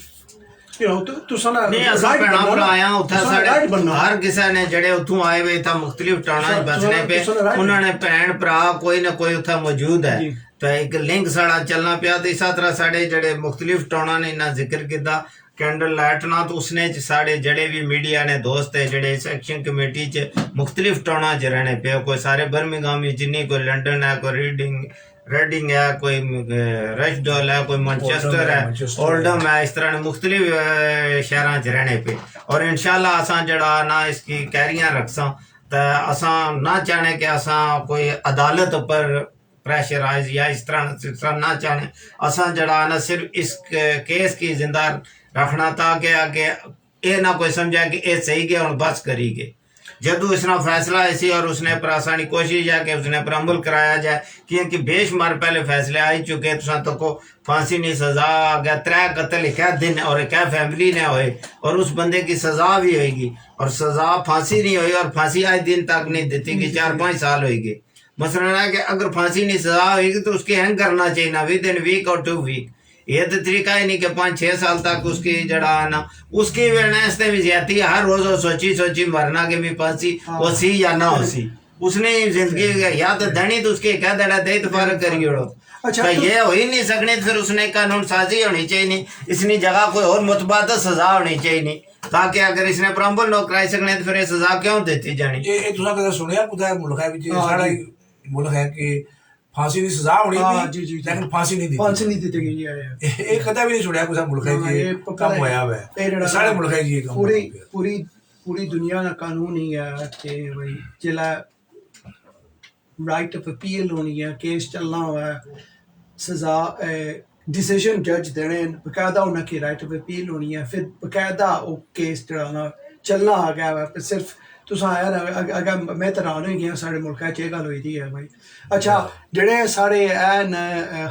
हर किसी ने जेह्ड़े उत्थों आए हुए इत्थै मुख्तलिफ टाउना बसने पे उन्होंने भैन भ्रा कोई ना कोई उत्थै मौजूद है, तो एक लिंक साढ़ा चलना पिया। तो इस तरह साढ़े जेह्ड़े मुख्तलिफ टाउना ने इन्ना जिक्र किया कैंडल लाइट ना, तो उसने साढ़े जेह्ड़े भी मीडिया ने दोस्त है जेह्ड़े इस एक्शन कमेटी च मुख्तलिफ टाउना च रहने पे, कोई सारे बर्मिंघम जिन्नी, कोई लंडन है, कोई रेडिंग है, कोई रशडोल है, कोई मैनचेस्टर है, ओल्डम है, इस तरह मुख्तलिफ शहर च रहने पे। और इंशाल्लाह असा जड़ा ना इसकी कैरियां रखसा, तो असा ना चाहने कि असा कोई अदालत पर प्रेशराइज या इस तरह ना चाहने, असा जड़ा ना सिर्फ इस केस की जिंदा रखना ताकि आगे ये ना कोई समझा कि ये सही गया और बस करी गए। जदू इसना फैसला ऐसी और उसने पर आसानी कोशिश है कि उसने पर अमल कराया जाए, क्योंकि बेशुमार पहले फैसले आ ही चुके, तो को फांसी नहीं सजा आ गया, 3 कत्ल एक दिन और एक फैमिली ने होए, और उस बंदे की सजा भी होगी, और सजा फांसी नहीं हुई, और फांसी आज दिन तक नहीं देती कि 4-5 साल होगी। मसलन है कि अगर फांसी नहीं सजा होगी तो उसकी हैंग करना चाहिए ना विद इन वीक और 2 वीक, ये तो तरीका ही नहीं कि 5-6 साल तक उसकी जड़ा ना उसकी वेनेस भी ज्यादा हर रोज सोची मरना कि भी फांसी होसी या ना होसी, उसने जिंदगी या तो धनी तो उसके कह देना दे तफारक करी उड़ो। अच्छा, तो ये हो ही नहीं सकने, फिर उसने कानून साजी होनी चाहिए नहीं, इसनी जगह कोई और मुतबादल सजा होनी चाहिए नहीं, ताकि अगर इसने प्रम्बल नो कराई सकने तो फिर ये सजा क्यों देती जानी। ये तुसा कदा सुनिया कुदा मुल्क है विच साडा मुल्क है कि फांसी की सजा होनी थी लेकिन फांसी नहीं दी गई है, एक कदा भी नहीं सुनिया कुछ मुल्क है जी कम होया है, सारे मुल्क है जी पूरी दुनिया का कानून ही है कि भाई जिला राइट ऑफ अपील होनी है, केस चलना हुआ है, सजा डिसीजन जज देने न, बकायदा उन्हें राइट ऑफ अपील होनी है, फिर बकायदा वो केस जड़ा चलना आ गया है। सिर्फ तुस यार अगर मैं तो हैरान हो गया साढ़े मुल्क च एह् गल्ल होई दी है भाई। अच्छा जेह्ड़े साढ़े हैन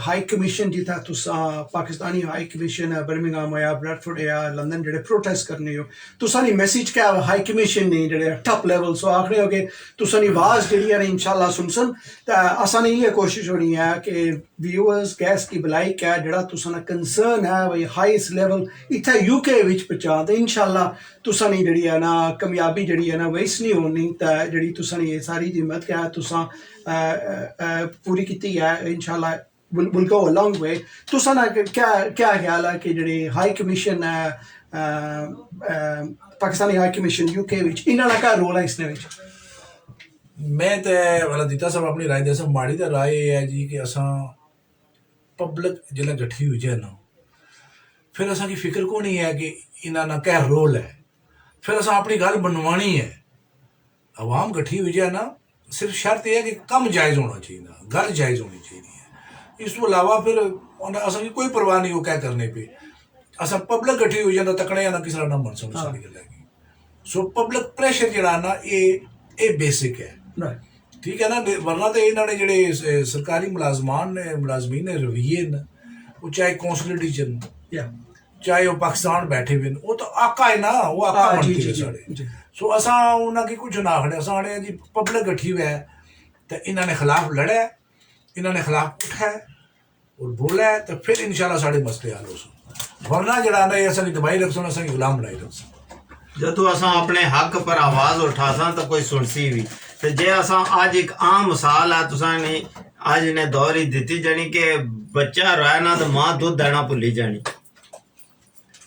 हाई कमीशन जित्थै तुस पाकिस्तानी हाई कमीशन बर्मिंघम या ब्रैडफोर्ड या लंदन जेह्ड़े प्रोटेस्ट करने हो, तुसां मैसेज क्या हाई कमीशन ने जेह्ड़े टॉप लेवल सो आखने हो कि तुसां आवाज़ जेह्ड़ी है इंशाल्लाह सुनसन। ते असां इ'यै कोशिश होनी है कि व्यूअर्स गैस की भलाई क्या जेह्ड़ा तुसां कंसर्न है भाई हाईएस्ट लेवल इत्थै यूके विच पहुंचा, ते इंशाल्लाह तुसां जेह्ड़ी है ना कामयाबी जेह्ड़ी है ना वेस्ट नहीं होनी। ते जेह्ड़ी तुसां ये सारी हिम्मत क्या तुसां पूरी कीती है इंशाल्लाह will go a long way। तुसां क्या ख्याल है कि जेह्ड़ी high commission Pakistani high commission UK विच इन्हां दा क्या रोल है इसने विच? मैं तो वाला दिता सब अपनी राय दे माड़ी तो राय ये है जी कि असां पब्लिक जिसलै किट्ठी होई जाए ना, फिर असां की फिक्र को नहीं है कि इन्हां दा क्या रोल है, फिर असां अपनी गल बनवानी है। अवाम किट्ठी होई जाए ना, सिर्फ शर्त यह है कि कम जायज़ होना चाहिए, गल जायज़ होनी चाहिए। इस तो अलावा फिर असां की कोई परवाह नहीं हो क्या करने पे। असां पब्लिक किट्ठी होई जाए तकने ना किसी ना मन समझ सारी गल है। सो पब्लिक प्रेशर जड़ा ना ये बेसिक है, ठीक है ना। वरना तो इन्होंने जेह्ड़े सरकारी मुलाजमीन ने रवैये न, वो चाहे कौंसलर च चाहे वो पाकिस्तान बैठे हुए वो तो आका है ना, वो आका बनते हैं साढ़े। सो असां उन्होंने कुछ ना आखने, असां आने जी पब्लिक किट्ठी हुआ है तो इन्होंने खिलाफ लड़ा है, इन्होंने खिलाफ उठा है और बोला है, तो फिर इंशाल्लाह साढ़े मसले हल हो सकते। वरना जड़ा ना असां की दबाई रख असां की गुलाम बनाई रख जदों असां अपने हक पर आवाज़ उठासां तो कोई सुनसी भी। तो जे असां अज एक आम मिसाल है तुसां ने अज ने दौर ही दी जानी कि बच्चा रोए ना तो मां दुध देना भुली जानी।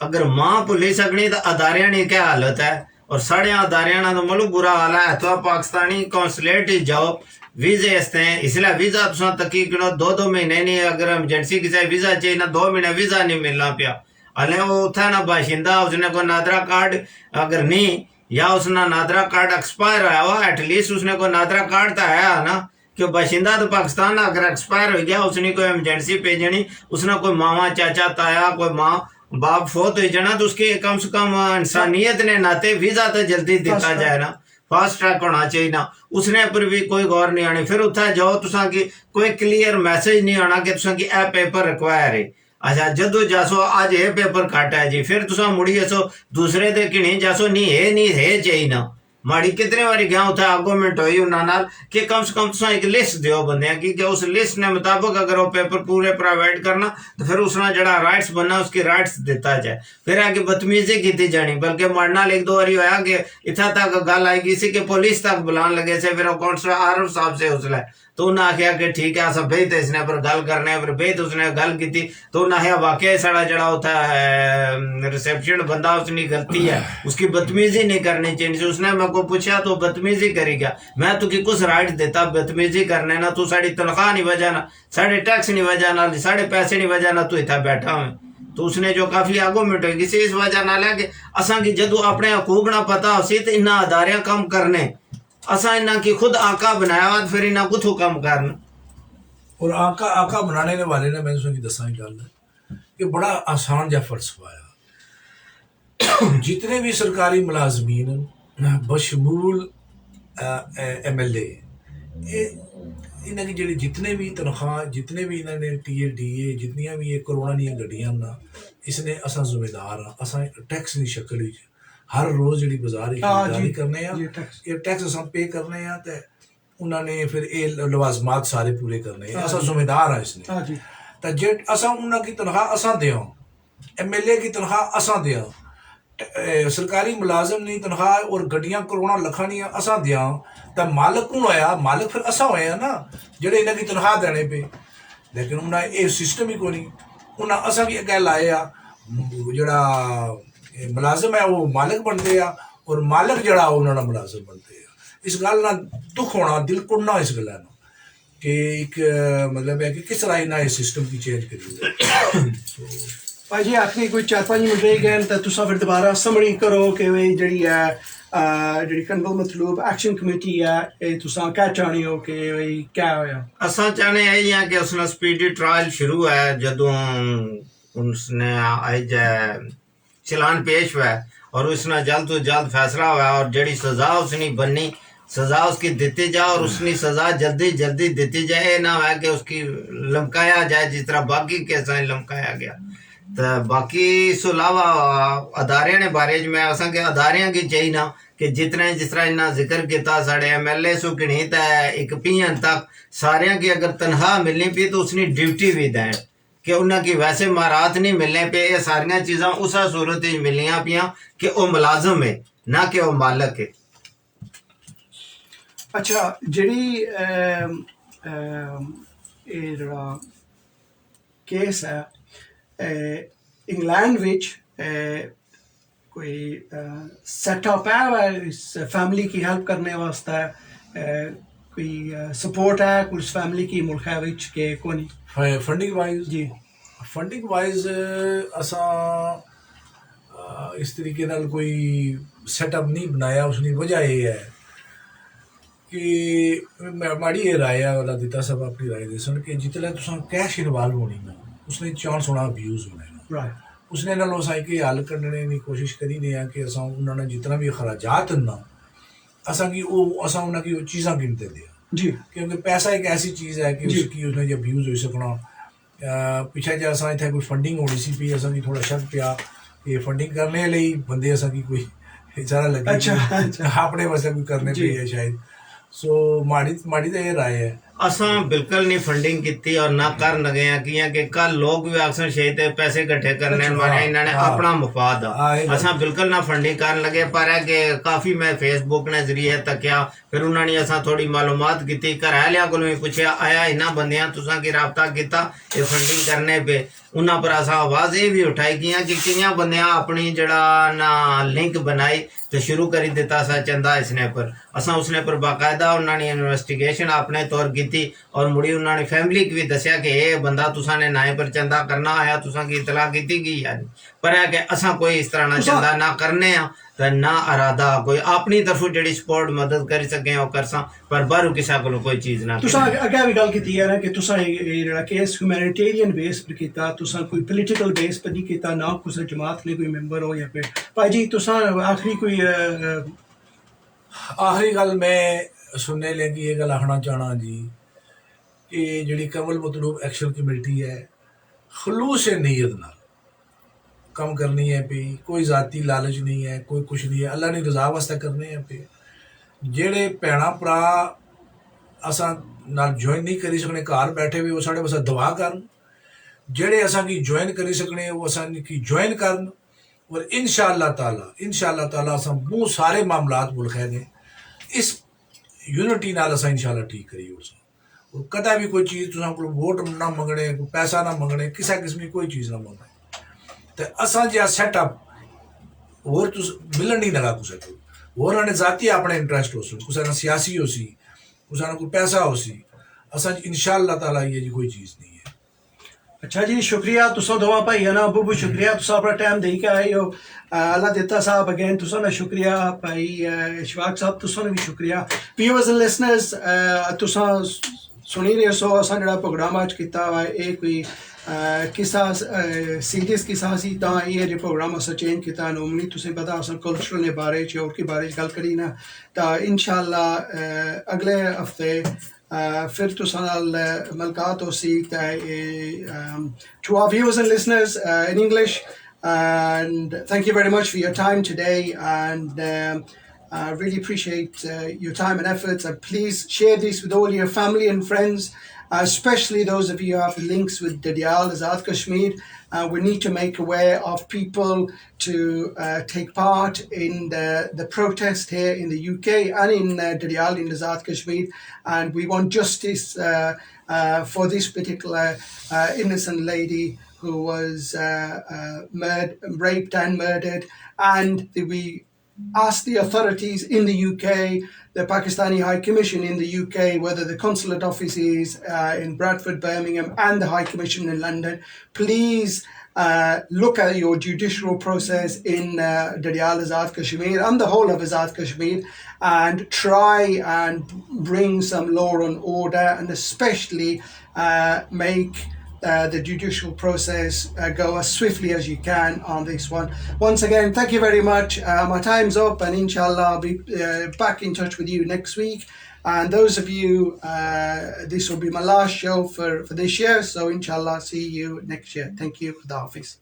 अगर मां भुली सकनी तो अदारियां की क्या हालत है, और साढ़े अदारियां तो मुल्क बुरा हाल है। तो पाकिस्तानी कौंसलेट ही जाओ वीजे इसते इसलिए वीजा तुसा तकी गिनो 2-2 महीने नहीं, अगर एमरजेंसी किसी वीजा चाहिए ना 2 महीने वीजा नहीं मिलना पिया। अले वो उठा ना बाशिंदा, उसने कोई नादरा कार्ड अगर नहीं, या उसने नादरा कार्ड एक्सपायर आया हुआ, एटलीस्ट उसने कोई नादरा कार्ड तो है ना कि बाशिंदा तो पाकिस्तान अगर एक्सपायर हो गया, उसने कोई एमरजेंसी भेजनी, उसने कोई मामा चाचा ताया कोई माँ बाप फोत हो जाना, तो उसके कम से कम इंसानियत ने नाते वीजा तो जल्दी दिता जाए ना, फास्ट ट्रैक होना चाहिए ना। उसने पर भी कोई गौर नहीं आनी। फिर उत्थे जाओ तुसा की कोई क्लियर मैसेज नहीं आना कि तुसा की ए पेपर रिक्वायर है। अच्छा जदों जासो अज ये पेपर घट है जी, फिर तुसा मुड़िए सो दूसरे दे किणी जासो नहीं है चाहिए ना। माड़ी कितने बारी गया उत्थे आर्गूमेंट हुई उन्हां नाल कि कम से कम तुसा एक लिस्ट दियो बंदियां की, कि उस लिस्ट ने मुताबिक अगर वो पेपर पूरे प्रोवाइड करना तो फिर उसने जड़ा राइट्स बनना उसकी राइट्स दिता जाए। फिर आगे बदतमीजी की जानी, बल्कि मारे नाल एक दो बारी होया कि इत्थे तक गल आई गई सी कि पुलिस तक बुलान लगे से। फिर काउंसलर आरफ साहब से उसले तो उन्हें आख्या कि ठीक है अस बेहत इसने पर गल करने, फिर बेहत उसने गल की तो उन्हें आख्या वाकई साढ़ा जड़ा उत्थे रिसेप्शन बंदा उसकी गलती है, उसकी बदतमीजी नहीं करनी चाहिए। उसने मेरे को पूछा तो बदतमीजी करी क्या, मैं तुकी कुछ राइट देता बदतमीजी करने ना, तू साड़ी तनख्वाह नहीं वजह ना, साढ़े टैक्स नहीं वजह ना, साढ़े पैसे नहीं वजह ना तू इतना बैठा हुए। तो उसने जो काफी आर्गूमेंट होगी सी इस वजह नाल है कि असा की जदों अपने हकूक ना पता हो सी तो इन्ना अदारियां कम करने, असा इन्ना की खुद आका बनाया हुआ, फिर इन्ना कुछ कम करना। और आका बनाने के वाले ने मैं तुसें दसा गल कि बड़ा आसान जा फलसफा है। जितने भी सरकारी मुलाजमीन बशमूल MLA इन्हों की जी जितने भी तनख्वाह जितने भी इन्होंने TLDA जितनियां भी ये कोरोना दी गड्डियां ना, इसने असा जिम्मेदार हाँ। असा टैक्स की शक्ल हर रोज जी बाजार खरीदारी करने ये टैक्स अस पे करने तो उन्होंने फिर ये लवाजमात सारे पूरे करने असा जिम्मेदार हाँ इसने। तो जे असा उन्होंने की तनख्वाह असा दें, MLA की तनख्वाह असा दें, सरकारी मुलाजम की तनख्वाह और गड्डियां करोड़ों लखा दी असा दें, तो मालिक कौन होया, मालिक फिर असा होया ना जेडे इन्हों की तनख्वाह देने पे। लेकिन उन्हें ये सिस्टम ही कोई, उन्हें असा भी अगे लाया जड़ा मुलाजम है वो मालिक बनते हैं और मालिक जड़ा उन्होंने मुलाजम बनते हैं। इस गल ना दुख होना, दिल कुड़ना इस गल ना कि एक मतलब है कि किस तरह ना इस सिस्टम की चेंज करिए। भाई जी आखिरी कोई 4-5 मिनट रह गए तो तुसा फिर दोबारा समरी करो कि भाई जी है ਜਿਹੜੀ ਕੰਗਲ ਮਤਲੂਬ ਐਕਸ਼ਨ ਕਮੇਟੀ ਹੈ ਇਹ ਤੁਸੀਂ ਕਹਿ ਚਾਹੁੰਦੇ ਹੋ ਕਿ ਵੀ ਕਿਆ ਹੋਇਆ असा चाहने यही है कि उसने स्पीडी ट्रायल शुरू है जदों उसने आज चलान पेश हुआ और उसने जल्द तो जल्द फैसला हुआ और जड़ी सजा उसने बननी सजा उसकी देती जाए और उसकी सजा जल्दी जल्दी देती जाए ना है कि उसकी लमकाया जाए जिस तरह बाकी केसां लमकाया गया तो बाकी इस अलावा अदारे ने बारे में असा के अदारे की चाहिए ना कि जितने जिस तरह इन्ना जिक्र किया साढ़े MLA सो गिणीत है एक पीएन तक सारिया की अगर तनख्वाह मिलनी पी तो उसकी ड्यूटी भी दें कि उन्होंने वैसे महारात नहीं मिलने पे ये सारिया चीज़ा उस सूरत मिलियां पियां कि वह मुलाजम है ना कि वह मालक है ਅੱਛਾ ਜਿਹੜੀ ਇਹ ਜਿਹੜਾ ਕੇਸ ਹੈ ਇੰਗਲੈਂਡ ਵਿੱਚ कोई सेटअप है इस फैमिली की हेल्प करने वास्ते कोई सपोर्ट है कुछ फैमिली की मुल्क है विच के कोनी फंडिंग वाइज जी फंडिंग वाइज असा इस तरीके नाल कोई सेटअप नहीं बनाया उसकी वजह ये है कि माड़ी ये राय है वाला दिता सब अपनी राय दे सन कि जितने तुसा कैश इन्वॉल्व होनी ना उसने चांस होना अब्यूज होना राइट उसने नालों असां के हल कढने की कोशिश करी रहे हैं कि असां उन्होंने जितना भी अखराजात ना असां की वो असां उन्हें की चीज़ां गिनते दिया जी क्योंकि पैसा एक ऐसी चीज़ है कि उसकी उसने जो अब्यूज़ हो सकना पिछले जो असां इत्थे कोई फंडिंग होनी सी पी असां की थोड़ा शक पिया कि फंडिंग करने लिए बंदे असां की कोई इशारा लगे अच्छा अपने वास्ते कोई करने पे है शायद सो माड़ी माड़ी तो ये राय है असा बिल्कुल नहीं फंडिंग की और ना कर लगे हैं कि कल लोग भी अक्सर शेत पैसे इकट्ठे करने मारे इन्होंने अपना मुफाद असा बिल्कुल ना फंडिंग कर लगे पर है कि काफ़ी मैं फेसबुक ने जरिए तकिया फिर उन्होंने असा थोड़ी मालूमात की घर आलिया को भी पूछा आया इन्होंने बंदियां तुसा की रबता किया ये फंडिंग करने पे उन्होंने पर असा आवाज़ ये भी उठाई कि कई बंदियां अपनी जड़ा ना लिंक बनाई तो शुरू करी दिता सा चंदा इसने पर असा उसने पर बाकायदा उन्होंने इन्वेस्टिगेशन अपने तौर की और मुड़ी उन्होंने फैमिली की भी दसिया कि ये बंदा तुसा ने नाए पर चंदा करना आया तुसा की इतला की गई यानी पर है कि असा कोई इस तरह ना चंदा ना करने तो ना अरादा कोई अपनी तरफों जी सपोर्ट मदद कर सकें और कर पर बाहरों किसी को कोई चीज़ ना तुसा अगे भी गल की है ना कि तुसा जेड़ा केस ह्यूमैनिटेरियन बेस पर किया तुसा कोई पोलिटिकल बेस पर नहीं किया ना कुछ जमात ने कोई मैंबर हो या फिर भाई जी तुसा आखिरी कोई आखिरी गल मैं सुनने लगी ये गल आखना चाहना जी कि जी कमल मतलूब एक्शन कमेटी है खलूस नीयत नाल कम करनी है पे कोई जाती लालच नहीं है कोई कुछ नहीं है अल्लाह ने रजा वास्ते करने हैं पे जेड़े भैन भरा असा नाल ज्वाइन नहीं करी सकने घर बैठे हुए वो साढ़े वास्ते दुआ करन जेड़े असा की ज्वाइन करी सकने वो असा की ज्वाइन करन और इंशाअल्लाह ताला असा बहुत सारे मामलात मुल्क ने इस यूनिटी नाल असा इंशाअल्लाह ठीक करिए और कदा भी कोई चीज़ तुसा को वोट ना मंगने कोई पैसा ना मंगने किसी किस्म की कोई चीज़ ना मंगने तो असा जो सेटअप होर तुस मिलन नहीं लगा कुछ होर ने जाती अपने इंटरेस्ट हो सी कुछ ना सियासी हो सी कुछ ना कोई पैसा हो सी असा इंशाअल्लाह ताला ये जी कोई चीज़ नहीं है अच्छा जी शुक्रिया तुसा दोवा भाई है ना बहुत शुक्रिया तुसा अपना टाइम दे के आए हो अल्लाह दिता साहब अगेन तुसा ना शुक्रिया भाई इशफाक साहब तुसा ने भी शुक्रिया व्यूअर्स एंड लिसनर्स तुसा सुनी रहे सो असा जो प्रोग्राम अज किया हुआ है कोई किसा सीरियस किसा सी तां ये जो प्रोग्राम अस चेंज किया नॉर्मली तुसें पता अस कल्चरल के बारे और के बारे गल करी ना तो इंशाअल्लाह अगले हफ्ते फिर तुसां नाल मुलाकात होसी to our viewers and listeners in English and thank you very much for your time today and I really appreciate your time and efforts and please share this with all your family and friends especially those of you who have links with Dadial, Azad Kashmir. We need to make aware of people to take part in the protest here in the UK and in Dadial, in Azad Kashmir. And we want justice for this particular innocent lady who was raped and murdered. And we ask the authorities in the UK, the Pakistani High Commission in the UK, whether the consulate offices in Bradford, Birmingham, and the High Commission in London, please look at your judicial process in Dadial Azad Kashmir and the whole of Azad Kashmir, and try and bring some law and order, and especially make the judicial process go as swiftly as you can on this one. Once again, thank you very much. My time's up, and inshallah I'll be back in touch with you next week. And those of you, this will be my last show for this year, so inshallah see you next year. Thank you. Khuda Hafiz.